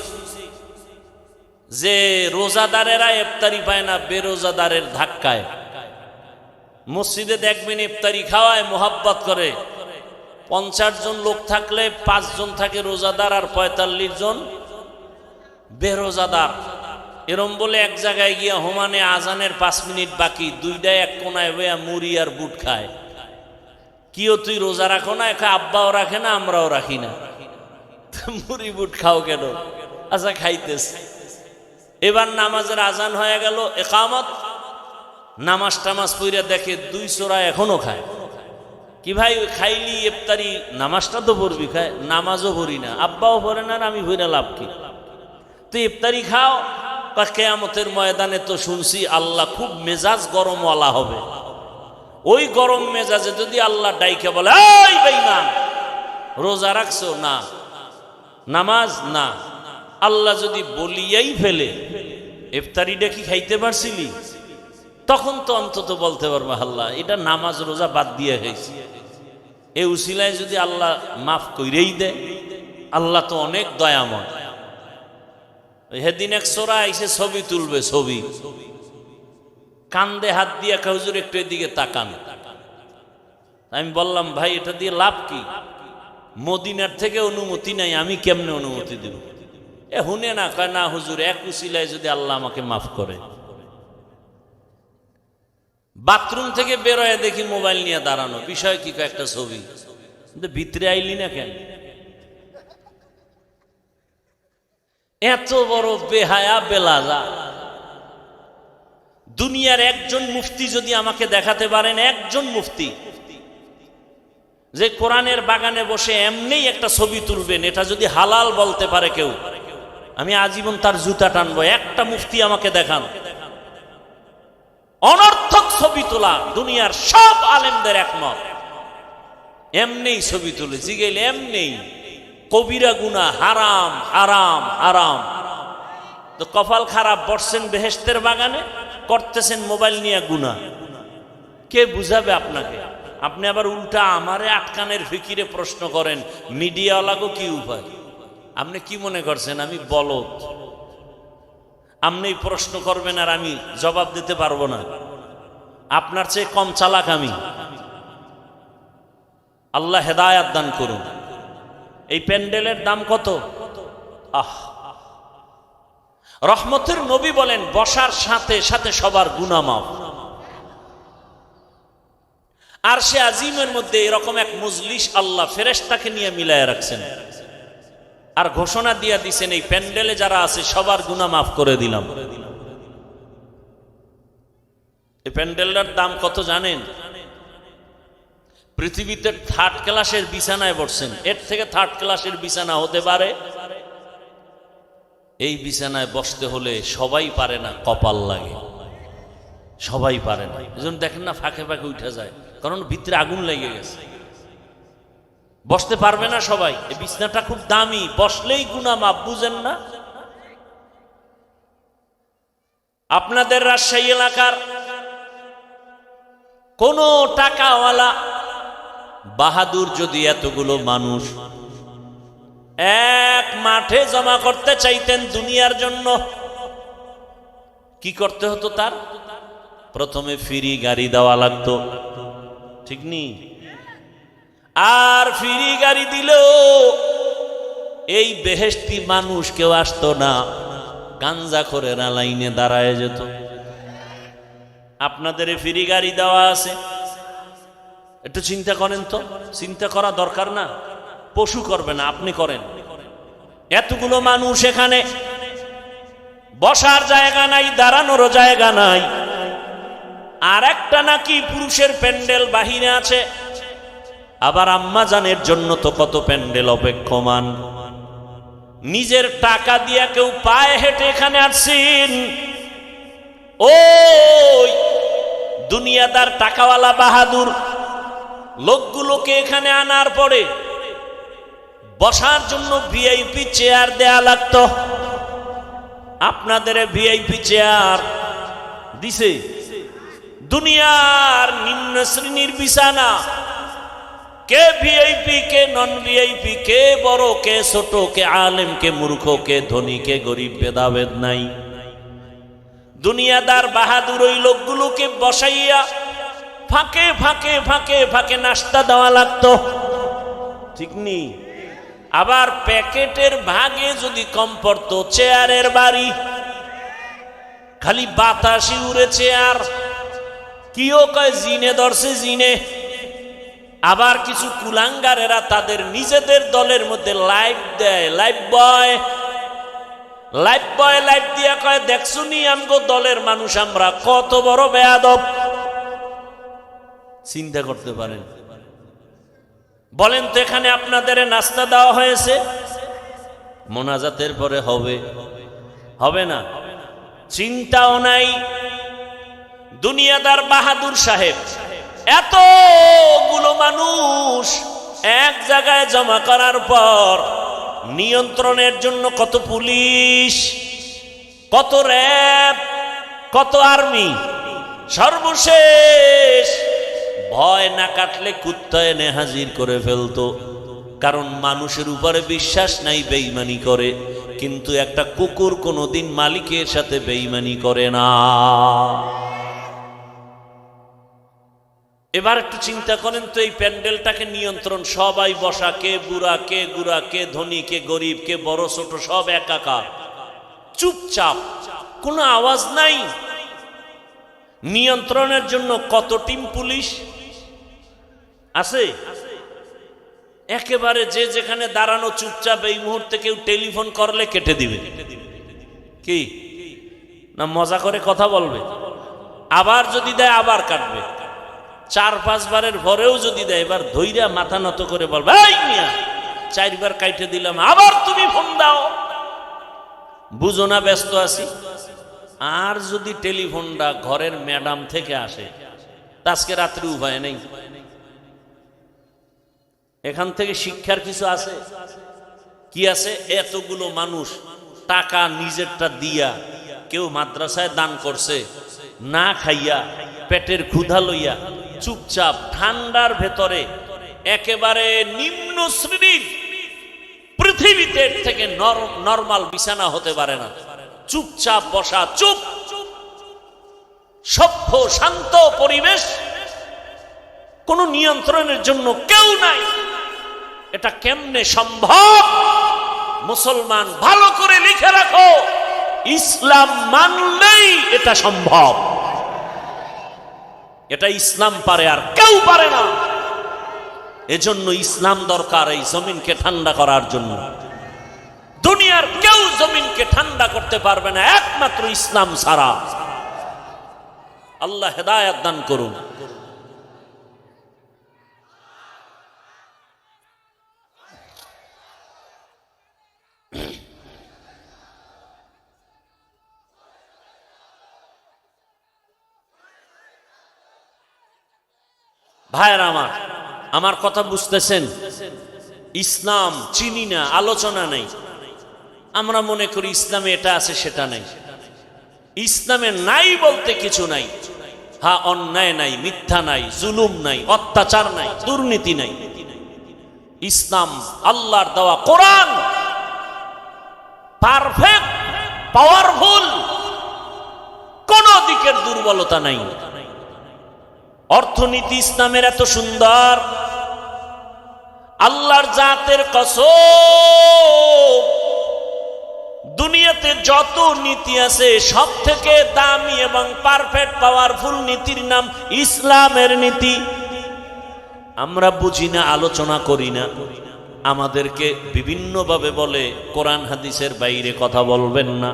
যে রোজাদারেরা ইফতারি পায় না বেরোজাদারের ধাক্কায়। মসজিদে দেখবেন ইফতারি খাওয়ায়, মোহাব্বত করে, 50 জন লোক থাকলে 5 জন থাকে রোজাদার আর 45 জন বেরোজাদার। এরম বলে এক জায়গায় গিয়া হোমানে আজানের 5 মিনিট বাকি, দুইটায় এক কোনায় বইয়া মুড়ি আর বুট খায়। কিও তুই রোজা রাখো না? আব্বাও রাখে না, আমরাও রাখি না, মুড়ি বুট খাও কেন? আচ্ছা খাইতেছে। এবার নামাজের আজান হয়ে গেল, একামত, নামাজ টামাজ পইরা দেখে 2 চোরা এখনো খায়। কি ভাই খাইলি ইফতারি, নামাজটা তো পড়বি, খায় নামাজও পড়ি না, আব্বাও পড়ে না, আমি পড়ে লাভ কি? তুই ইফতারি খাও। কিয়ামতের ময়দানে তো শুনছি আল্লাহ খুব মেজাজ গরমওয়ালা হবে। ওই গরম মেজাজে যদি আল্লাহ ডাইকে বলে, এই বেঈমান রোজা রাখছো না, নামাজ না, আল্লাহ যদি বলিয়াই ফেলে ইফতারিটা কি খাইতে পারছিলি, তখন তো অন্তত বলতে পারবো আল্লাহ এটা নামাজ রোজা বাদ দিয়ে খাইছি। এই উসিলায় যদি আল্লাহ মাফ কইরেই দেয়, আল্লাহ তো অনেক দয়াময়। সেদিন এক সোরা আইসে ছবি তুলবে, ছবি কান্দে হাত দিয়ে, হুজুর একটু এদিকে তাকান। আমি বললাম ভাই এটা দিয়ে লাভ কি? মদিনার থেকে অনুমতি নাই, আমি কেমনে অনুমতি দেব? হুনে না, কয় না হুজুর, এক উসিলায় যদি আল্লাহ আমাকে মাফ করে। বাথরুম থেকে বেরোয় দেখি মোবাইল নিয়ে দাঁড়ানো, বিষয় কি? একটা ছবি। ভিতরে আইলি না কেন? এত বড় বেহায়া বেলাজা। দুনিয়ার একজন মুফতি যদি আমাকে দেখাতে পারেন, একজন মুফতি যে কোরআনের বাগানে বসে এমনি একটা ছবি তুলবেন, এটা যদি হালাল বলতে পারে কেউ, আমি আজীবন তার জুতা টানবো। একটা মুফতি আমাকে দেখান। অনর্থক ছবি তোলা দুনিয়ার সব আলেমদের একমত, এমনি ছবি তুলে জিগেলে এমনি কবিরা গুনাহ, হারাম হারাম হারাম। তো কপাল খারাপ, বসছেন বেহেশতের বাগানে, করতেছেন মোবাইল নিয়ে গুনাহ। কে বুঝাবে আপনাকে? আপনি আবার উল্টা আমারে আটকানের ফিকিরে প্রশ্ন করেন, মিডিয়াওয়ালাগো কি উপায়? আপনি কি মনে করছেন আমি বলদ? আপনি প্রশ্ন করবেন আর আমি জবাব দিতে পারবো না? আপনার চেয়ে কম চালাক আমি? আল্লাহ হেদায়াত দান করুন। এই প্যান্ডেলের দাম কত? রহমতের নবী বলেন, বসার সাথে সাথে সবার গুনাহ মাফ। আর সে আজিমের মধ্যে এরকম এক মজলিস আল্লাহ ফেরেশতাকে নিয়ে মিলায় রাখছেন, আর ঘোষণা দিয়ে দিছেন, এই প্যান্ডেলে যারা আছে সবার গুনাহ মাফ করে দিলাম। এই প্যান্ডেলটার দাম কত জানেন? পৃথিবীতে থার্ড ক্লাসের বিছানায় বসছেন, এর থেকে থার্ড ক্লাসের বিছানা হতে পারে? এই বিছানায় বসতে হলে সবাই পারে না, কপাল লাগে। সবাই পারে না, এজন্য দেখেন না ফাঁকে ফাঁকে উঠে যায়, কারণ ভিতরে আগুন লেগে গেছে। বসতে পারবে না সবাই। এই বিছানাটা খুব দামি, বসলেই গুনাহ মাফ, বুঝেন না? আপনাদের রাজশাহী এলাকার কোন টাকাওয়ালা বাহাদুর যদি এতগুলো মানুষ এক মাঠে জমা করতে চাইতেন দুনিয়ার জন্য, কি করতে হতো? তার প্রথমে ফ্রি গাড়ি দেওয়া লাগতো, ঠিক নি? আর ফ্রি গাড়ি দিলেও এই বেহেশতি মানুষ কেউ আসতো না, গাঞ্জা করে লাইনে দাঁড়ায় যেত। আপনাদের ফ্রি গাড়ি দেওয়া আছে, একটু চিন্তা করেন তো। চিন্তা করা দরকার না? পশু করবে না, আপনি করেন। এতগুলো মানুষ এখানে, বসার জায়গা নাই, দাঁড়ানোরও জায়গা নাই। আর একটা নাকি পুরুষের প্যান্ডেল বাহিরে আছে, আবার আম্মা জানের জন্য তো কত প্যান্ডেল অপেক্ষমান। নিজের টাকা দিয়ে কেউ পায়ে হেঁটে এখানে আসছেন। ওই দুনিয়াদার টাকাওয়ালা বাহাদুর লোকগুলোকে এখানে আনার পরে বসার জন্য ভিআইপি চেয়ার দেয়া লাগতো। আপনাদের ভিআইপি চেয়ার দিছে? দুনিয়ার নিম্ন শ্রেণীর বিছানা, কে ভিআইপি কে নন ভিআইপি, কে বড় কে ছোট, কে আলেম কে মূর্খ, কে ধনী কে গরিব, ভেদাভেদ নাই। দুনিয়াদার বাহাদুর ওই লোকগুলোকে বসাইয়া ফাঁকে ফাঁকে ফাঁকে ফাঁকে নাস্তা দেওয়া লাগতো, ঠিক নি? আবার প্যাকেটের ভাগে যদি কম পড়তো, চেয়ারের বাড়ি, খালি বাতাসি উড়ে চেয়ার। কিও কয় জিনে ধরছে জিনে। আবার কিছু কুলাঙ্গারেরা তাদের নিজেদের দলের মধ্যে লাইভ দেয়, লাইভ বয় লাইভ দিয়া কয়, দেখছুনি আমগো দলের মানুষ আমরা কত বড় বেয়াদব। চিন্তা করতে পারেন? বলেন তো, এখানে আপনাদের নাস্তা দেওয়া হয়েছে, মোনাজাতের পরে হবে? হবে না। চিন্তাও নাই। দুনিয়াদার বাহাদুর সাহেব এতগুলো মানুষ এক জায়গায় জমা করার পর নিয়ন্ত্রণের জন্য কত পুলিশ, কত র্যাব, কত আর্মি, সর্বশেষ ভয় না কাটলে কুত্তায় এনে হাজির করে ফেলতো। কারণ মানুষের উপরে বিশ্বাস নাই, বেঈমানি করে। কিন্তু একটা কুকুর কোনোদিন মালিকের সাথে বেঈমানি করে না। এবার একটু চিন্তা করেন তো, এই প্যান্ডেলটাকে নিয়ন্ত্রণ, সবাই বসা, কে বুড়া, কে গুড়া, কে ধনী, কে গরিব, কে বড় ছোট, সব একাকার, চুপচাপ, কোনো আওয়াজ নাই। নিয়ন্ত্রণের জন্য কত টিম পুলিশ আছে, একেবারে যে যেখানে দাঁড়ানো চুপচাপ। এই মুহূর্তে কেউ টেলিফোন করলে কেটে দিবে, কি না মজা করে কথা বলবে, আবার যদি দেয় আবার কাটবে, 4-5 বারের পরেও যদি দেয় এবার ধৈর্য মাথা নত করে বলবে, এই মিয়া 4 বার কাইটে দিলাম, আবার তুমি ফোন দাও, বুঝো না ব্যস্ত আছি। আর যদি টেলিফোনটা ঘরের ম্যাডাম থেকে আসে, আজকে রাত্রি উপায় নেই। এখান থেকে শিক্ষার কিছু আছে কি আছে? এতগুলো মানুষ টাকা নিজেরটা দিয়া, কেউ মাদ্রাসায় দান করছে, না খাইয়া পেটের ক্ষুধা লইয়া চুপচাপ ঠান্ডার ভেতরে, একেবারে নিম্ন শ্রেণীর, পৃথিবীতে থেকে নরমাল বিছানা হতে পারে না, চুপচাপ বসা, চুপ, সভ্য শান্ত পরিবেশ, কোন নিয়ন্ত্রণের জন্য কেউ নাই। এটা কেমনে সম্ভব? মুসলমান ভালো করে লিখে রাখো, ইসলাম মানলেই এটা সম্ভব। এটা ইসলাম পারে, আর কেউ পারে না। এজন্য ইসলাম দরকার এই জমিনকে ঠান্ডা করার জন্য। দুনিয়ার কেউ জমিনকে ঠান্ডা করতে পারবে না একমাত্র ইসলাম ছাড়া। আল্লাহ হেদায়েত দান করুন। ভাইয়েরা আমার কথা বুঝতেছেন? ইসলাম চিনি না, আলোচনা নেই। আমরা মনে করি ইসলামে এটা আছে সেটা নাই। ইসলামে নাই বলতে কিছু নাই। হ্যাঁ, অন্যায় নাই, মিথ্যা নাই, জুলুম নাই, অত্যাচার নাই, দুর্নীতি নাই। ইসলাম আল্লাহর দেওয়া কোরআন পারফেক্ট, পাওয়ারফুল, কোন দিকের দুর্বলতা নাই। অর্থনীতি ইসলামের এত সুন্দর, আল্লাহর জাতের কসম, দুনিয়াতে যত নীতি আছে সব থেকে দামি এবং পারফেক্ট পাওয়ারফুল নীতির নাম ইসলামের নীতি। আমরা বুঝি না, আলোচনা করি না। আমাদেরকে বিভিন্নভাবে বলে কোরআন হাদিসের বাইরে কথা বলবেন না।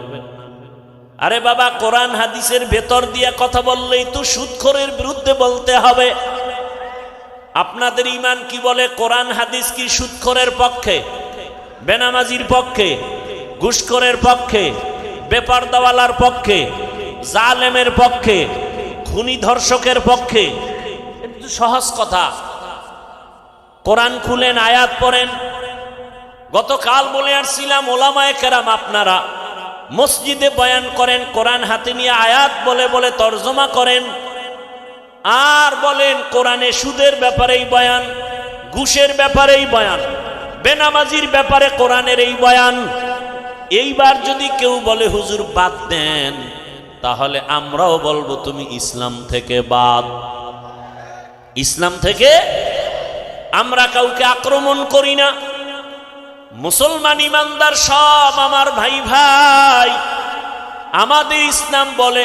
আরে বাবা, কোরআন হাদিসের ভেতর দিয়ে কথা বললেই তো সুদখোরের বিরুদ্ধে বলতে হবে। আপনাদের ঈমান কি বলে? কোরআন হাদিস কি সুদখোরের পক্ষে, বেনামাজির পক্ষে, ঘুষখোরের পক্ষে, বেপরদাওয়ালার পক্ষে, জালেমের পক্ষে, খুনি ধর্ষকের পক্ষে? এটা সহজ কথা। কোরআন খুলেন, আয়াত পড়েন। গতকাল বলে আসছিলাম, ওলামায়ে কেরাম আপনারা মসজিদে বয়ান করেন, কোরআন হাতে নিয়ে আয়াত বলে বলে তরজমা করেন, আর বলেন কোরআনে সুদের ব্যাপারেই বয়ান, ঘুষের ব্যাপারেই বয়ান, বেনামাজির ব্যাপারে কোরআনের এই বয়ান। এইবার যদি কেউ বলে হুজুর বাদ দেন, তাহলে আমরাও বলবো তুমি ইসলাম থেকে বাদ। ইসলাম থেকে আমরা কাউকে আক্রমণ করি না। মুসলমান ইমানদার সব আমার ভাই ভাই। আমাদের ইসলাম বলে,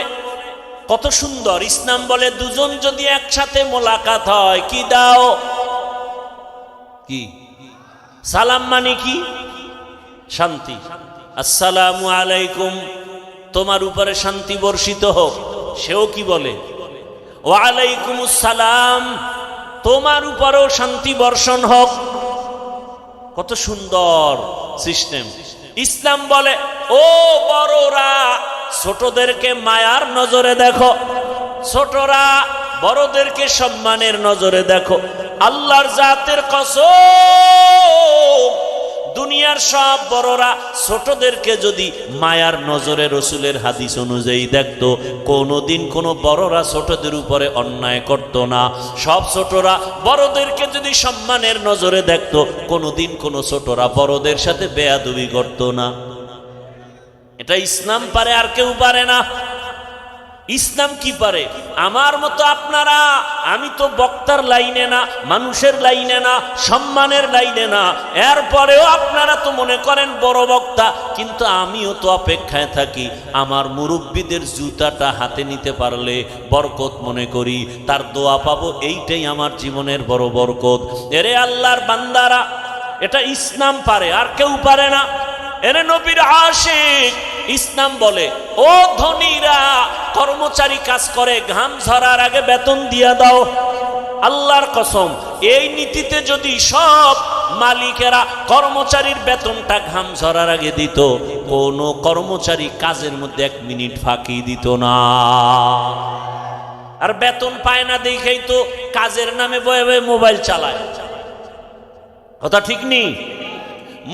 কত সুন্দর ইসলাম বলে, দুজন যদি একসাথে মোলাকাত হয়, কি দাও? কি সালাম মানে কি? শান্তি। আসসালামু আলাইকুম, তোমার উপরে শান্তি বর্ষিত হোক। সেও কি বলে? ওয়ালাইকুমুস সালাম, তোমার উপরেও শান্তি বর্ষণ হোক। কত সুন্দর সিস্টেম। ইসলাম বলে, ও বড়রা ছোটদেরকে মায়ার নজরে দেখো, ছোটরা বড়দেরকে সম্মানের নজরে দেখো। আল্লাহর জাতের কসম, দুনিয়ার সব বড়রা ছোটদেরকে যদি মায়ার নজরে রসুলের হাদিস অনুযায়ী দেখতো, কোনোদিন কোনো বড়রা ছোটদের উপরে অন্যায় করতো না। সব ছোটরা বড়দেরকে যদি সম্মানের নজরে দেখতো, কোনোদিন কোনো ছোটরা বড়দের সাথে বেয়াদবি করতো না। এটা ইসলাম পারে, আর কেউ পারে না। ইসলাম কি পারে? আমার মতো আপনারা, আমি তো বক্তার লাইনে না, মানুষের লাইনে না, সম্মানের লাইনে না, এরপরেও আপনারা তো মনে করেন বড় বক্তা, কিন্তু আমিও তো অপেক্ষায় থাকি আমার মুরব্বীদের জুতাটা হাতে নিতে পারলে বরকত মনে করি, তার দোয়া পাবো, এইটাই আমার জীবনের বড় বরকত। এরে আল্লাহর বান্দারা, এটা ইসলাম পারে, আর কেউ পারে না। এরে নবীর আশিক, ইসলাম বলে ও ধনীরা, কর্মচারী কাজ করে, ঘাম ঝরার আগে বেতন দিয়া দাও। আল্লাহর কসম, এই নীতিতে যদি সব মালিকেরা কর্মচারীর বেতনটা ঘাম ঝরার আগে দিত, কোনো কর্মচারী কাজের মধ্যে 1 মিনিট ফাঁকি দিত না। আর বেতন পায় না দেখেই তো কাজের নামে বয়ে বয়ে মোবাইল চালায়। কথা ঠিক নেই?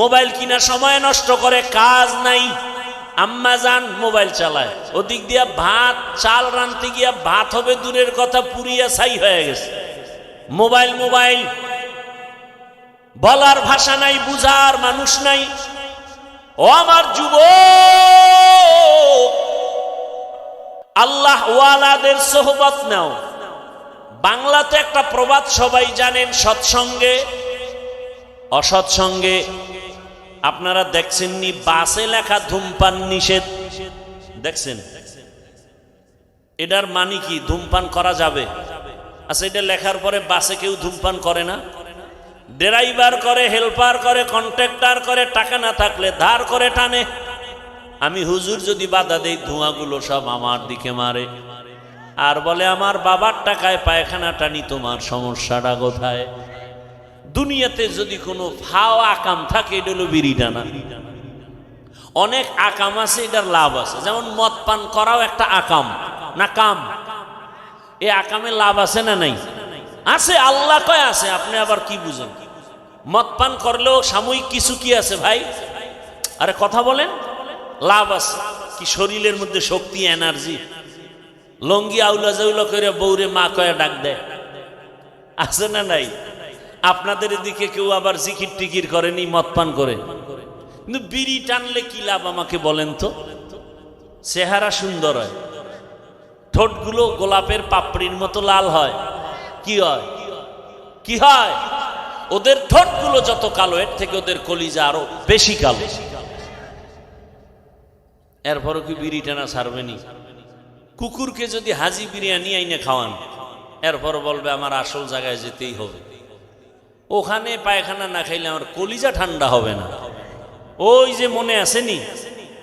মোবাইল কিনা সময় নষ্ট করে, কাজ নাই, আম্মা জান মোবাইল চালায়, ওদিক দিয়া ভাত চাল রানতে গিয়া ভাত হবে দূরের কথা, পুরিয়া ছাই হয়ে গেছে। মোবাইল মোবাইল, বলার ভাষা নাই, বুঝার মানুষ নাই। ও আমার যুবক, আল্লাহ ওয়ালাদের সোহবত নাও। বাংলাতে একটা প্রবাদ সবাই জানেন, সৎসঙ্গে অসৎসঙ্গে। আপনারা দেখছেননি বাসে লেখা ধূমপান নিষেধ? দেখছেন? এটার মানে কি? ধূমপান করা যাবে? আচ্ছা, এটা লেখার পরে বাসে কেউ ধূমপান করে না? ড্রাইভার করে, হেল্পার করে, কন্ট্রাক্টর করে, টাকা না থাকলে ধার করে টানে। আমি হুজুর যদি বাধা দেই, ধোঁয়াগুলো সব আমার দিকে মারে, আর বলে আমার বাবার টাকায় পায়খানা টানি, তোমার সমস্যাটা কোথায়? দুনিয়াতে যদি কোনো ফাও আকাম থাকে, এটা হলো বিড়ি টানা। অনেক আকাম আছে, এটার লাভ আছে, যেমন মদ পান করাও একটা আকাম না কাম। এই আকামে লাভ আছে না নাই? আছে, আল্লাহ কয় আছে, আপনি আবার কি বুঝেন? মদ পান করলেও সাময়িক কিছু কি আছে ভাই? আরে কথা বলেন, লাভ আছে কি? শরীরের মধ্যে শক্তি, এনার্জি। লঙ্গি আউলা জাউলা করে বউরে মা কয়ে ডাক দেয়, আছে না নাই? আপনাদের এদিকে কেউ আবার জিকির টিকির করেনি, মদ পান করে, কিন্তু বিড়ি টানলে কি লাভ আমাকে বলেন তো? চেহারা সুন্দর হয়, ঠোঁটগুলো গোলাপের পাপড়ির মতো লাল হয়। কি হয়? কি হয়? ওদের ঠোঁটগুলো যত কালো, এর থেকে ওদের কলিজা আরো বেশি কালো। এরপরও কি বিড়ি টানা ছাড়বেনি? কুকুরকে যদি হাজি বিরিয়ানি আইনে খাওয়ান, এরপর বলবে আমার আসল জায়গায় যেতেই হবে, ওখানে পায়খানা না খাইলে আমার কলিজা ঠান্ডা হবে না। ওই যে মনে আসেনি,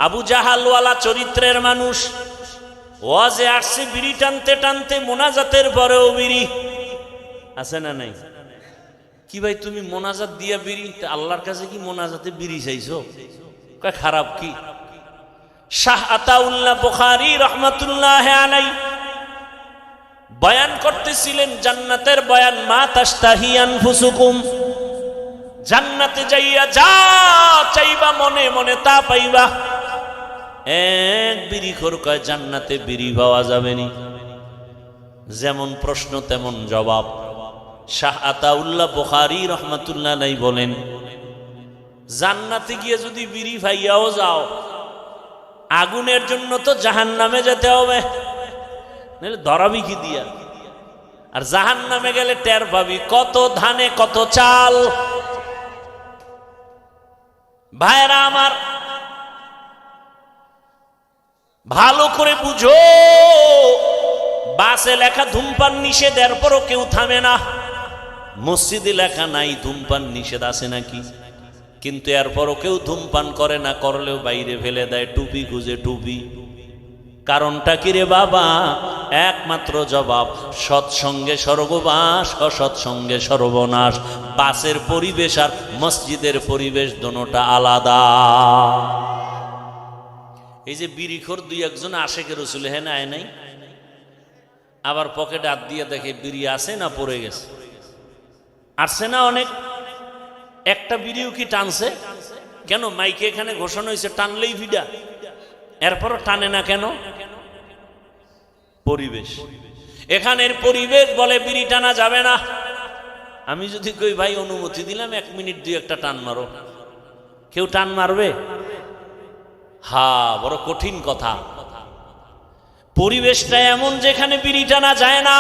আবু জাহালওয়ালা চরিত্রের মানুষ, ওয়াজে আসছে বিড়ি টানতে টানতে, মোনাজাতের পরেও বিড়ি। আছে না নাই? কি ভাই তুমি মোনাজাত দিয়া বিড়ি, আল্লাহর কাছে কি মোনাজাতে বিড়ি চাইছো? খারাপ কি? শাহ আতাউল্লাহ বুখারী রহমাতুল্লাহ আলাইহি বয়ান করতেছিলেন জান্নাতের বয়ান, মা তাশতাহি আনফুসুকুম, জান্নাতে যাইয়া যা চাইবা মনে মনে তা পাইবা। এক বিড়িখোর কয় জান্নাতে বিড়ি পাওয়া যাবে নি। যেমন প্রশ্ন তেমন জবাব। শাহ আতাউল্লাহ বুখারী রহমাতুল্লাহ আলাইহি বলেন, জান্নাতে গিয়ে যদি বিড়ি পাইয়াও যাও, আগুনের জন্য তো জাহান্নামে যেতে হবে, ধরাবি কি দিয়া? আর জাহান্নামে গেলে টের পাবি কত ধানে কত চাল। ভাইরা আমার, ভালো করে বুঝো, বাসে লেখা ধূমপান নিষেধ, এরপরও কেউ থামে না। মসজিদে লেখা নাই ধূমপান নিষেধ, আছে নাকি? কিন্তু এরপরও কেউ ধূমপান করে না, করলেও বাইরে ফেলে দেয়, টুপি খুঁজে টুপি। কারণটা কি রে বাবা? একমাত্র জবাব, সৎসঙ্গে স্বর্গবাস, অসৎসঙ্গে সর্বনাশ। বাসের পরিবেশ আর মসজিদের পরিবেশ দোনোটা আলাদা। এই যে বিড়িখোর দুই একজন আশেকে রসুল হেন আয় নাই, আবার পকেটে হাত দিয়ে দেখে বিড়ি আছে না পড়ে গেছে। আসছে না অনেক, একটা বিড়িও কি টানছে? কেন? মাইকে এখানে ঘোষণা হয়েছে টানলেই ভিডা, এরপরও টানে না কেন? পরিবেশ, এখানের পরিবেশ বলে বিড়ি টানা যাবে না। আমি যদি কই ভাই অনুমতি দিলাম 1 মিনিট 2-1টা টান মারো, কেউ টান মারবে? হা, বড় কঠিন কথা। পরিবেশটা এমন যেখানে বিড়ি টানা যায় না,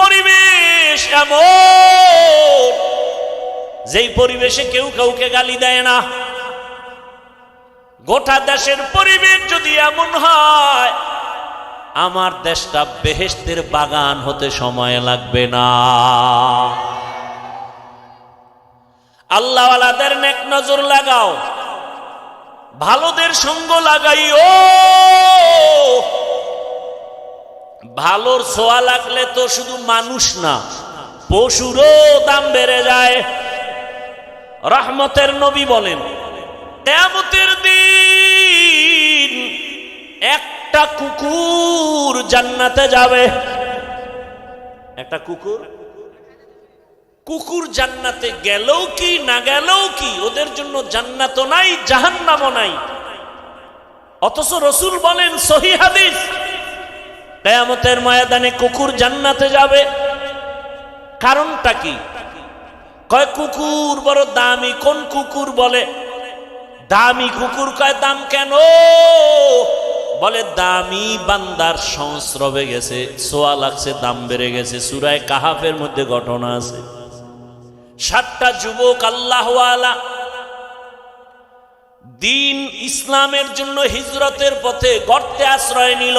পরিবেশ এমন যেই পরিবেশে কেউ কাউকে গালি দেয় না। গোটা দেশের পরিবেশ যদি এমন হয়, আমার দেশটা বেহেশতের বাগান হতে সময় লাগবে না। আল্লাহওয়ালাদের নেক নজর লাগাও, ভালোদের সঙ্গ লাগাইও। ভালোর ছোঁয়া লাগলে তো শুধু মানুষ না, পশুরও দাম বেড়ে যায়। রহমতের নবী বলেন, কিয়ামতের দিন একটা কুকুর জান্নাতে যাবে। একটা কুকুর জান্নাতে গেলেও কি না গেলেও কি, ওদের জন্য জান্নাতও নাই জাহান্নামও নাই। অথচ রাসূল বলেন, সহিহ হাদিস, কিয়ামতের ময়দানে কুকুর জান্নাতে যাবে। কারণটা কি? কয় কুকুর বড় দামি। কোন কুকুর? বলে দামি কুকুর। কয় দাম কেন? বলে দামি বান্দার সংস্রবে গেছে, সোয়া লাগছে, দাম বেড়ে গেছে। সূরা কাহাফের মধ্যে ঘটনা আছে। 7টা যুবক আল্লাহওয়ালা দিন ইসলামের জন্য হিজরতের পথে গর্তে আশ্রয় নিল।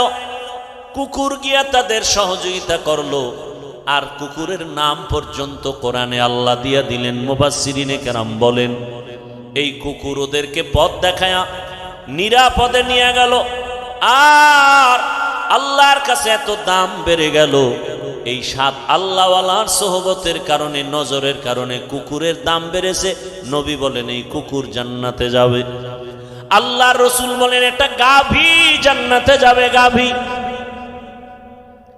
কুকুর গিয়া তাদের সহযোগিতা করলো, আর কুকুরের নাম পর্যন্ত কোরআনে আল্লাহ দিয়া দিলেন। মুফাসসিরিনে কেরাম বলেন, এই কুকুর ওদেরকে পথ দেখায়া নিরাপদে নিয়ে গেল। আর আল্লাহর কাছে এত দাম বেড়ে গেল, এই 7 আল্লাহওয়ালার সোহবতের কারণে, নজরের কারণে কুকুরের দাম বেড়েছে। নবী বলেন, এই কুকুর জান্নাতে যাবে। আল্লাহর রাসূল বলেন, একটা গাভী জান্নাতে যাবে। গাভী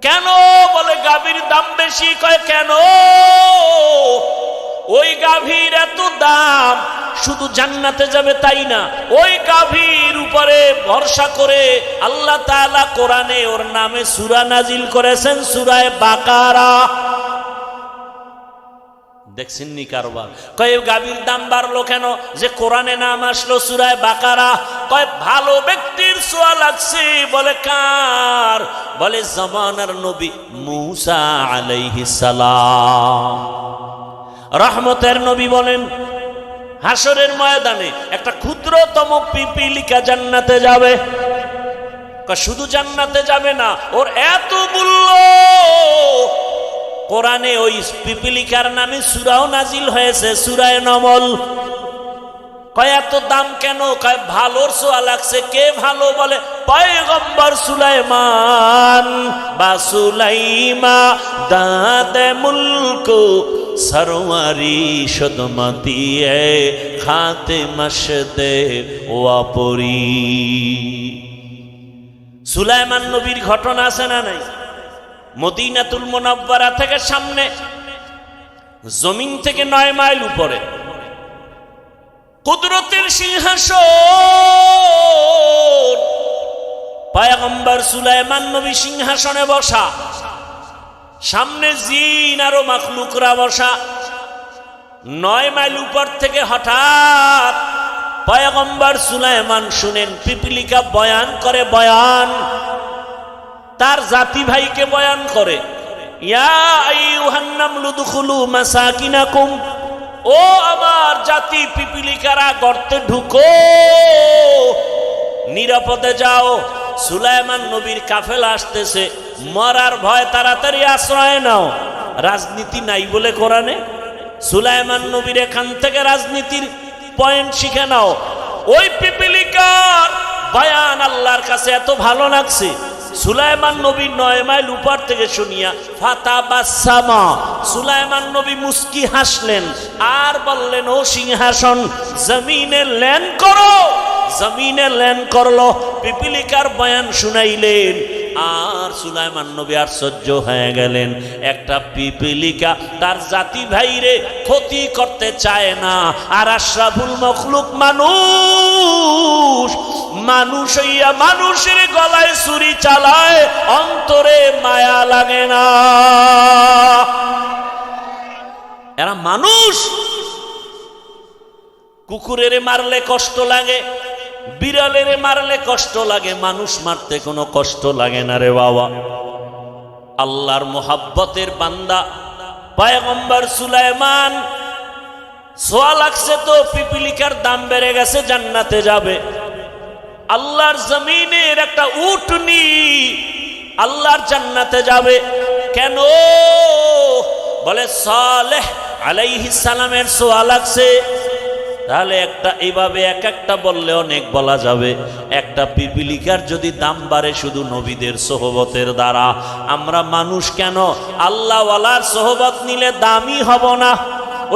কেন? বলে গাভীর দাম বেশি। কয় কেন? ওই গাভীর এত দাম, শুধু জান্নাতে যাবে তাই না, ওই গাভীর উপরে ভরসা করে আল্লাহ তাআলা কোরআনে ওর নামে সূরা নাজিল করেছেন, সূরা বাকারা। দেখছেন নি কারবার? কয় গাভীর দাম বাড়লো কেন? যে কোরআনে নাম আসলো সূরা বাকারা। কয় ভালো ব্যক্তির ছোঁয়া লাগছে। বলে কার? বলে জামানার নবী মূসা আলাইহিস সালাম। রহমতের নবী বলেন, হাসরের ময়দানে একটা ক্ষুদ্রতম পিপিলিকা জান্নাতে যাবে। শুধু জান্নাতে যাবে না, ওর এত মূল্য। কোরআনে ওই পিপিলিকার নামে সূরাও নাজিল হয়েছে, সূরা নমল। কয় এত দাম কেন? কয় ভালোর ছোঁয়া লাগছে। কে ভালো? বলে পয়গম্বর সুলাইমান বা সুলাইমা দাদে মুলক সরওয়ারি সদমতিয়ে খাতে মশদে ওয়াপরি। সুলাইমান নবীর ঘটনা আছে না নাই? মদিনাতুল মুনাওয়ারা থেকে সামনে, জমিন থেকে 9 মাইল উপরে কুদরতের সিংহাসন। পয়গম্বর সুলাইমান নবী সিংহাসনে বসা, সামনে জিন আরো মাখলুকরা বসা। 9 মাইল উপর থেকে হঠাৎ পয়গম্বর সুলাইমান শুনেন পিপিলিকা বয়ান করে। বয়ান তার জাতি ভাইকে বয়ান করে, ইয়া আইয়ুহান নামলু দুখুলু মাসাকিনাকুম, ও আমার জাতি পিপিলিকারা গর্তে ঢুকো, নিরাপদে যাও। সুলাইমান নবীর কাফেলা আসতেছে, মরার ভয়, তাড়াতাড়ি আশ্রয় নাও। রাজনীতি নাই বলে কোরআনে। সুলাইমান নবীর এখান থেকে রাজনীতির পয়েন্ট শিখে নাও। ওই পিপিলিকার বয়ান আল্লাহর কাছে এত ভালো লাগছে, সুলাইমান নবী 9 মাইল উপর থেকে শুনিয়া ফাতাবাসসামা, সুলাইমান নবী মুস্কি হাসলেন আর বললেন, ও সিংহাসন জমিনে ল্যান্ড করো। জমিনে ল্যান্ড করলো, পিপিলিকার বয়ান শুনাইলেন। আর সুলাইমান নবী আশ্চর্য হয়ে গেলেন, একটা পিপিলিকা তার জাতি ভাইরে ক্ষতি করতে চায় না। আর আশরাফুল মখলুক মানুষ, মানুষ হইয়া মানুষের গলায় ছুরি চালায়, অন্তরে মায়া লাগে না। এরা মানুষ। কুকুরের মারলে কষ্ট লাগে, বিড়ালের মারলে কষ্ট লাগে, মানুষ মারতে কোনো কষ্ট লাগে না রে বাবা। আল্লাহর মোহাব্বতের বান্দা পয়গম্বর সুলাইমান, সোয়া লাগছে তো পিপিলিকার দাম বেড়ে গেছে, জান্নাতে যাবে। আল্লাহর জমিনের একটা উটনি আল্লাহর জান্নাতে যাবে কেন? বলে সালেহ আলাইহিস সালামের সোয়া লাগছে। তাহলে একটা এইভাবে এক একটা বললে অনেক বলা যাবে। একটা পিপিলিকার যদি দাম বাড়ে শুধু নবীদের সোহবতের দ্বারা, আমরা মানুষ কেন আল্লাহওয়ালার সোহবত নিলে দামি হব না?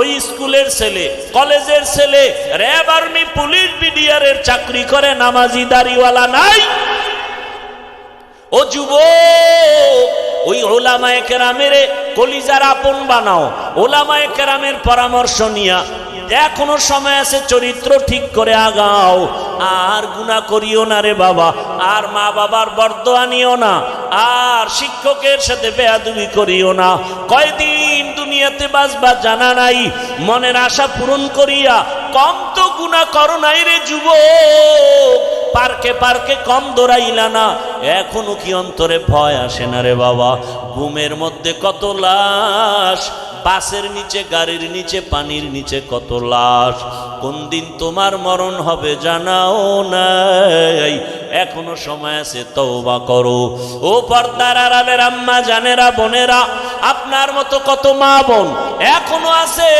ওই স্কুলের ছেলে, কলেজের ছেলে, র্যাব, আর্মি, পুলিশ, বিডিআরের চাকরি করে, নামাজি দাড়িওয়ালা নাই। ও যুবক, ওই ওলামায়ে কেরামের কলিজার আপন বানাও, ওলামায়ে কেরামের পরামর্শ নিয়া এখনো সময় আছে, চরিত্র ঠিক করে আগাও। আর গুনাহ করিও না রে বাবা, আর মা বাবার বরদোয়া নিও না, আর শিক্ষকের সাথে বেয়াদবি করিও না। কয়দিন দুনিয়াতে বাঁচবা জানা নাই, মনের আশা পূরণ করিয়া কম তো গুনাহ করো নাই রে যুবক। পার্কে পার্কে কম দৌড়াইলা না, এখনো কি অন্তরে ভয় আসে না রে বাবা? ঘুমের মধ্যে কত লাশ, বাসের নিচে, গাড়ির নিচে, পানির নিচে কত লাশ। কোন দিন তোমার মরণ হবে জানাও নাই, এখনো সময় আছে, তওবা করো। ও পর্দার আড়ালের আম্মা জানেরা, বোনেরা, আপনার মতো কত মা বোন এখনো আছে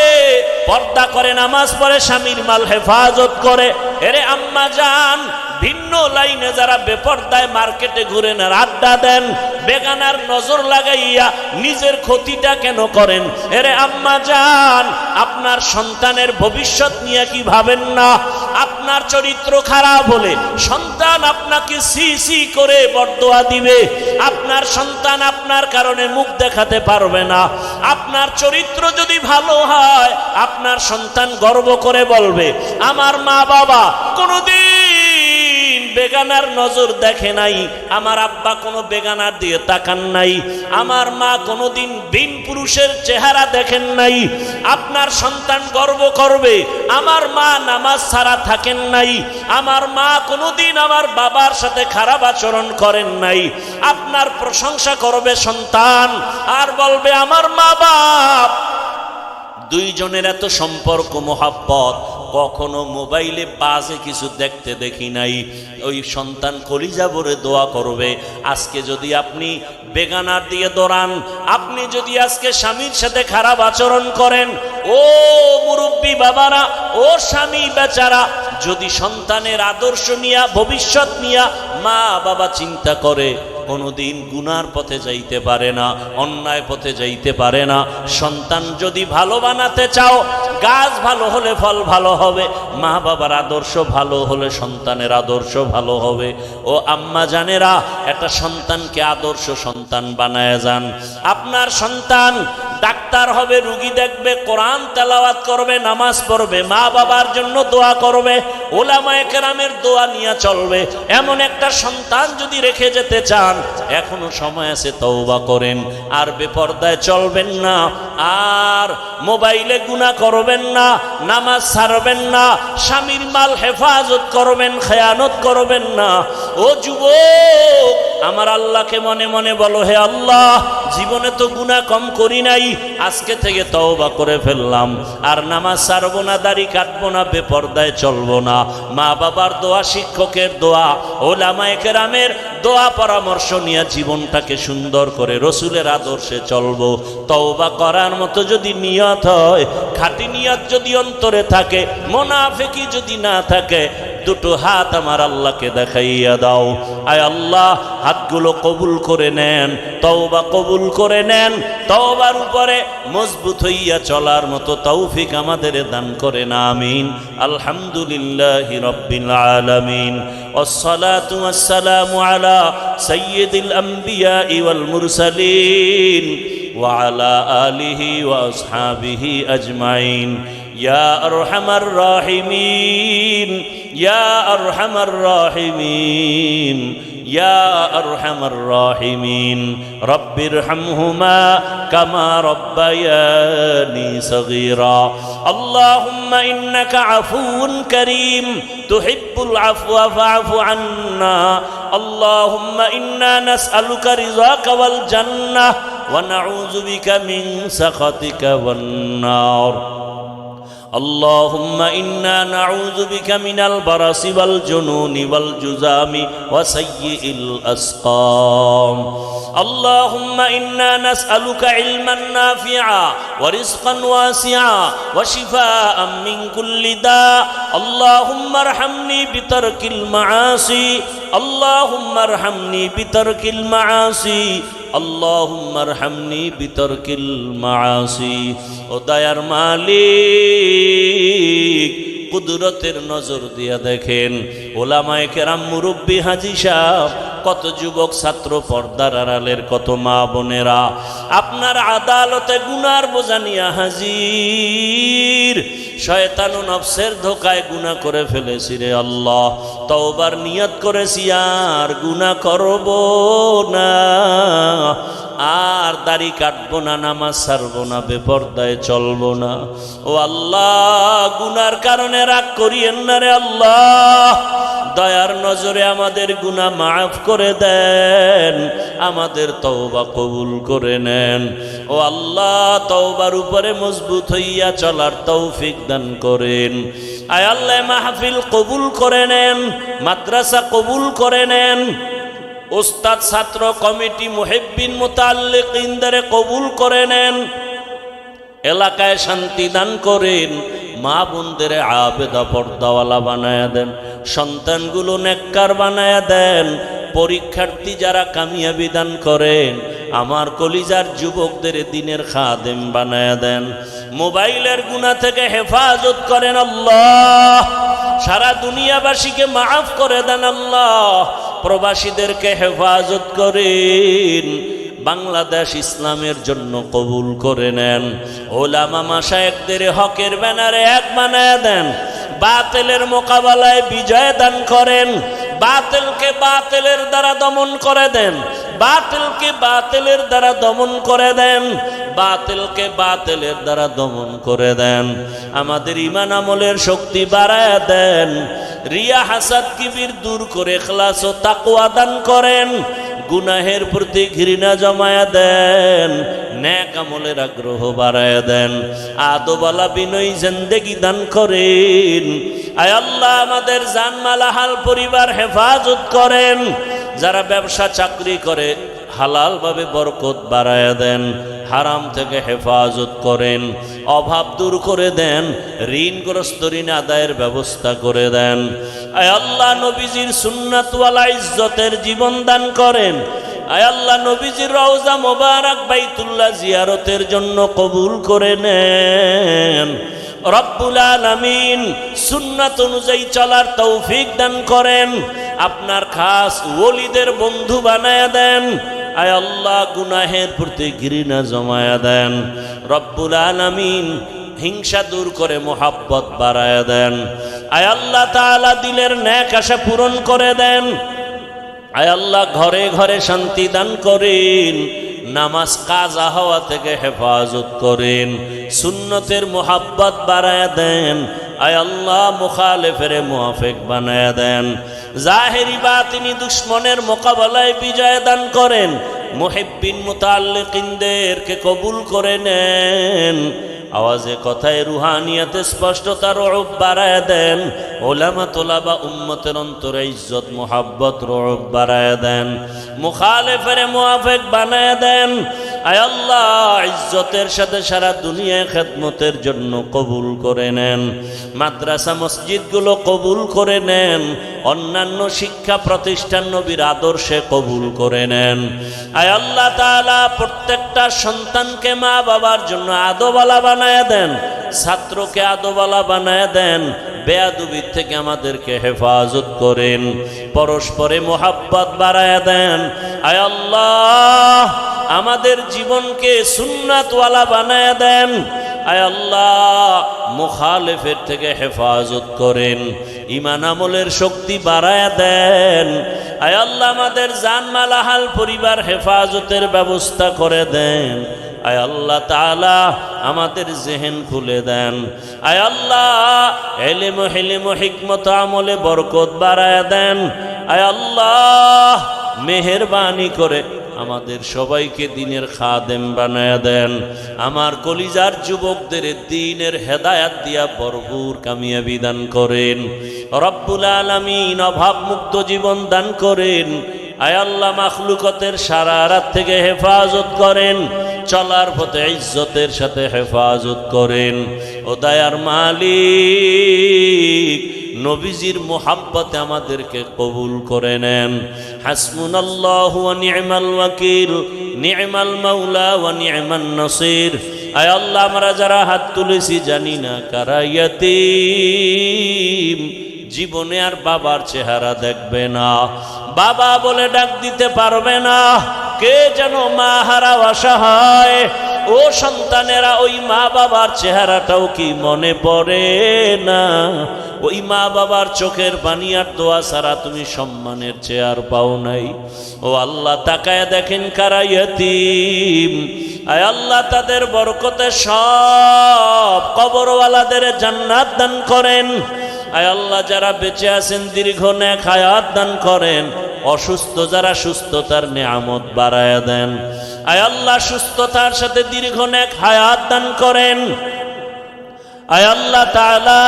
পর্দা করে, নামাজ পড়ে, স্বামীর মাল হেফাজত করে। এরে আম্মা জান, ভিন্ন লাইনে যারা বেপর্দায় মার্কেটে ঘুরেন আর আড্ডা দেন, বেগানার নজর লাগাইয়া নিজের ক্ষতিটা কেন করেন? এরে আম্মা জান, আপনার সন্তানের ভবিষ্যৎ নিয়ে কি ভাবেন না? আপনার চরিত্র খারাপ হলে সন্তান আপনাকে সি সি করে বরদোয়া দিবে। আপনার সন্তান আপনার কারণে মুখ দেখাতে পারবে না। আপনার চরিত্র যদি ভালো হয়, আপনার সন্তান গর্ব করে বলবে, আমার মা বাবা কোনোদিন বেগানার নজর দেখে নাই, আমার আব্বা কোনো বেগানার দিয়ে তাকান নাই, আমার মা কোনোদিন বিন পুরুষের চেহারা দেখেন নাই। আপনার সন্তান গর্ব করবে, আমার মা নামাজ ছাড়া থাকেন নাই, আমার মা কোনোদিন আমার বাবার সাথে খারাপ আচরণ করেন নাই। আপনার প্রশংসা করবে সন্তান, আর বলবে আমার মা বাপ দুইজনের এত সম্পর্ক, মোহাব্বত, কখনো মোবাইলে বাজে কিছু দেখতে দেখি নাই। ওই সন্তান কলিজা ভরে দোয়া করবে। আজকে যদি আপনি বেগানার দিয়ে দৌড়ান, আপনি যদি আজকে স্বামীর সাথে খারাপ আচরণ করেন, ও মুরব্বী বাবারা, ও স্বামী বেচারা, যদি সন্তানের আদর্শ নিয়া, ভবিষ্যৎ নিয়া মা বাবা চিন্তা করে, কোনোদিন গুনার পথে যাইতে পারে না, অন্যায় পথে যাইতে পারে না। সন্তান যদি ভালো বানাতে চাও, গাছ ভালো হলে ফল ভালো হবে, মা বাবার আদর্শ ভালো হলে সন্তানের আদর্শ ভালো হবে। ও আম্মা জানেরা, একটা সন্তানকে আদর্শ সন্তান বানায় যান। আপনার সন্তান ডাক্তার হবে, রুগী দেখবে, কোরআন তেলাওয়াত করবে, নামাজ পড়বে, মা বাবার জন্য দোয়া করবে, ওলামায়ে কেরামের দোয়া নিয়ে চলবে। এমন একটা সন্তান যদি রেখে যেতে চান, এখনো সময় আছে, তওবা করেন। আর বেপরদায় চলবেন না, আর মোবাইলে গুনাহ করবেন না, নামাজ ছাড়বেন না, স্বামীর মাল হেফাজত করবেন, খেয়ানত করবেন না। ও যুবক, আমার আল্লাহকে মনে মনে বলো, হে আল্লাহ, জীবনে তো গুনাহ কম করি নাই, আজকে থেকে তওবা করে ফেললাম। আর নামাজ ছাড়বো না, দাড়ি কাটবো না, বেপরদায় চলবো না। মা বাবার দোয়া, শিক্ষকের দোয়া, ওলামায়ে কেরামের দোয়া পরামর্শ নিয়ে জীবনটাকে সুন্দর করে রসুলের আদর্শে চলবো। তওবা করার মতো যদি নিয়ত হয়, খাঁটি নিয়ত যদি অন্তরে থাকে, মুনাফিকি যদি না থাকে, দুটো হাত আমার আল্লাহকে দেখাইয়া দাও। আয় আল্লাহ, হাতগুলো কবুল করে নেন, তওবা কবুল করে নেন। তওবার উপরে মজবুত হইয়া চলার মতো তৌফিক আমাদের দান করেন, আমিন। আলহামদুলিল্লাহি রাব্বিল আলামিন, ওয়াসসালাতু ওয়াসসালামু আলা সাইয়্যিদিল আমবিয়া ওয়াল মুরসালিন ওয়া আলা আলিহি ওয়া আসহাবিহি আজমাইন। ইয়া আরহামার রাহিমিন, ইয়া আরহামার রাহিমিন, ইয়া আরহামার রাহিমিন রব্বিরহামহুমা কামা রব্বায়ানি সগীরা আল্লাহুম্মা ইন্নাকা আফুউন কারীম তুহিব্বুল আফওয়া ফাআফু আন্না আল্লাহুম্মা ইন্না নাসআলুকা রিযাকা ওয়াল জান্নাহ ওয়া নাউযু বিকা মিন সাখাতিকা ওয়ান নার اللهم إنا نعوذ بك من البرص والجنون والجذام وسيء الأسقام اللهم إنا نسألك علما نافعا ورزقا واسعا وشفاء من كل داء اللهم ارحمني بترك المعاصي اللهم ارحمني بترك المعاصي اللهم ارحمني بترك المعاصي ও দয়ার মালিক কুদরতের নজর দিয়া দেখেন ওলামায়ে কেরাম মুরব্বী হাজী সাহেব কত যুবক ছাত্র পর্দার আড়ালের কত মা বোনেরা আপনার আদালতে গুনার বোঝা নিয়া হাজির শয়তান ও নফসের ধোকায় গুনাহ করে ফেলেছি রে আল্লাহ তওবার নিয়ত করেছি আর গুনাহ করব না আর দাড়ি কাটবো না নামাজ ছাড়বো না বেপরদায় চলবো না ও আল্লাহ গুনার কারণে রাগ করিয়েন না রে আল্লাহ দয়ার নজরে আমাদের গুনাহ মাফ করে দেন আমাদের তওবা কবুল করে নেন ও আল্লাহ তওবার উপরে মজবুত হইয়া চলার তৌফিক দান করেন আয় আল্লাহ মাহফিল কবুল করে নেন মাদ্রাসা কবুল করে নেন উস্তাদ ছাত্র কমিটি মুহিব্বিন মুতাআল্লিকিনদের কবুল করে নেন এলাকায় শান্তি দান করেন মা বোনদের আবেদা পর্দাওয়ালা বানায়া দেন সন্তানগুলো নেককার বানায়া দেন পরীক্ষার্থী যারা কামিয়াবি দান করেন আমার কলিজার যুবকদের দিনের খাদেম বানায়া দেন মোবাইলের গুনাহ থেকে হেফাজত করেন আল্লাহ সারা দুনিয়াবাসীকে মাফ করে দেন আল্লাহ প্রবাসীদেরকে হেফাজত করেন বাংলাদেশ ইসলামের জন্য কবুল করে নেন ওলামা মাশায়েখদের হকের ব্যানারে এক বানায়া দেন বাতিলের মোকাবেলায় বিজয় দান করেন বাতিলকে বাতিলের দ্বারা দমন করে দেন বাতিলকে বাতিলের দ্বারা দমন করে দেন বাতিলকে বাতিলের দ্বারা দমন করে দেন আমাদের ঈমান আমলের শক্তি বাড়ায়া দেন রিয়া হাসাদ কিবির দূর করে ইখলাস ও তাকওয়া দান করেন গুনাহের প্রতি ঘৃণা জমায়া দেন নেক আমলের আগ্রহ বাড়ায়া দেন আদবওয়ালা বিনয়ী জিন্দেগি দান করেন আয় আল্লাহ আমাদের জানমাল হাল পরিবার হেফাজত করেন যারা ব্যবসা চাকরি করে হালাল ভাবে বরকত বাড়ায়া দেন হারাম থেকে হেফাজত করেন অভাব দূর করে দেন ঋণগ্রস্ত ঋণ আদায়ের ব্যবস্থা করে দেন আয় আল্লাহ নবীজির সুন্নাতওয়ালা ইজ্জতের জীবন দান করেন আয় আল্লাহ নবীজির রওজা মোবারক বাইতুল্লাহ জিয়ারতের জন্য কবুল করে নেন রব্বুল আলামিন সুন্নাত অনুযায়ী চলার তৌফিক দান করেন আপনার খাস ওলিদের বন্ধু বানায়া দেন আয় আল্লাহ গুনাহের প্রতি ঘৃণা জমায়া দেন রব্বুল আলামিন হিংসা দূর করে মোহাব্বত বাড়ায়া দেন আয় আল্লাহ তাআলা দিলের নেক আশা পূরণ করে দেন আয় আল্লাহ ঘরে ঘরে শান্তি দান করেন নামাজ কাজা হওয়া থেকে হেফাজত করেন সুন্নতের মোহাব্বত বাড়ায়া দেন আয় আল্লাহ মুখালেফের মুওয়াফিক বানায়া দেন জাহেরি বাতিনি দুশ্মনের মোকাবেলায় বিজয় দান করেন মুহিব্বিন মুতাআল্লিকিনদেরকে কবুল করে নেন আওয়াজে কথায় রুহানিয়াতে স্পষ্টতার রূপ বাড়ায়া দেন ওলামা তোলাবা উম্মতের অন্তরে ইজ্জত মোহাব্বত রূপ বাড়ায়া দেন মুখালেফের মুওয়াফিক বানায়া দেন আয় আল্লাহ ইজ্জতের সাথে সারা দুনিয়ায় খেদমতের জন্য কবুল করে নেন মাদ্রাসা মসজিদগুলো কবুল করে নেন অন্যান্য শিক্ষা প্রতিষ্ঠান নবীর আদর্শে কবুল করে নেন আয় আল্লাহ তাআলা প্রত্যেকটা সন্তানকে মা বাবার জন্য আদবওয়ালা বানায়া দেন ছাত্রকে আদবওয়ালা বানায়া দেন বেয়াদবির থেকে আমাদেরকে হেফাজত করেন পরস্পরে মোহাব্বত বাড়ায়া দেন আয় আল্লাহ আমাদের জীবনকে সুন্নাতওয়ালা বানায়া দেন আয় আল্লাহ মুখালিফের থেকে হেফাজত করেন, ঈমান আমলের শক্তি বাড়ায়া দেন। আয় আল্লাহ আমাদের জানমাল আহাল পরিবার হেফাজতের ব্যবস্থা করে দেন। আয় আল্লাহ তাআলা আমাদের জেহেন খুলে দেন। আয় আল্লাহ ইলম ও হিলম ও হিকমত আমলে বরকত বাড়ায়া দেন। আয় আল্লাহ মেহেরবানি করে আমাদের সবাইকে দ্বীনের খাদেম বানায়া দেন। আমার কলিজার যুবকদের দ্বীনের হেদায়াত দিয়া ভরপুর কামিয়াবি দান করেন। রব্বুল আলামিন অভাব মুক্ত জীবন দান করেন। আয় আল্লাহ মাখলুকতের সারা রাত থেকে হেফাজত করেন, চলার পথে ইজ্জতের সাথে হেফাজত করেন। ও দয়ার মালিক নবীজির মোহাব্বতে আমাদেরকে কবুল করে নেন। হাসবুনাল্লাহু ওয়া নি'মাল ওয়াকিল, নি'মাল মাওলা ওয়া নি'মান নাসির। আয় আল্লাহ আমরা যারা হাত তুলেছি জানি না কারা ইয়াতীম, জীবনে আর বাবার চেহারা দেখবে না, বাবা বলে ডাক দিতে পারবে না। কে যেন মা হারা অসহায়, ও সন্তানেরা ওই মা বাবার চেহারাটাও কি মনে পড়ে না? ওই মা বাবার চোখের পানি আর দোয়া ছাড়া তুমি সম্মানের চেয়ার পাও নাই। ও আল্লাহ তাকায় দেখেন কারা ইয়াতীম। আয় আল্লাহ তাদের বরকতে সব কবরওয়ালাদের জান্নাত দান করেন। আয় আল্লাহ যারা বেঁচে আছেন দীর্ঘ নেক হায়াত দান করেন। অসুস্থ যারা সুস্থতার নেয়ামত বাড়ায়া দেন। আয় আল্লাহ সুস্থতার সাথে দীর্ঘ নেক হায়াত দান করেন। আয় আল্লাহ তাআলা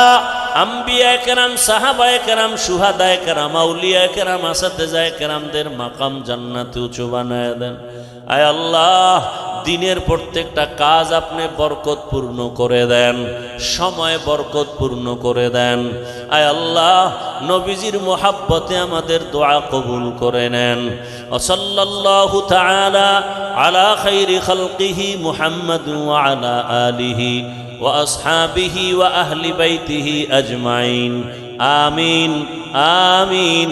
আম্বিয়া কেরাম, সাহাবায়ে কেরাম, শুহাদায়ে কেরাম, আউলিয়া কেরাম, আসাতেজায়ে কেরামদের মাকাম জান্নাতে উঁচু বানায়া দেন। আয় আল্লাহ দিনের প্রত্যেকটা কাজ আপনি বরকতপূর্ণ করে দেন, সময় বরকতপূর্ণ করে দেন। আয় আল্লাহ নবীজির মোহাব্বতে আমাদের দোয়া কবুল করে নেন। সাল্লাল্লাহু তাআলা আলা খাইরি খালকিহি মুহাম্মাদ ওয়া আলা আলিহি ওয়া আসহাবিহি ওয়া আহলি বাইতিহি আজমাইন। আমিন আমিন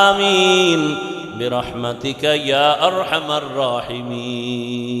আমিন برحمتك يا أرحم الراحمين।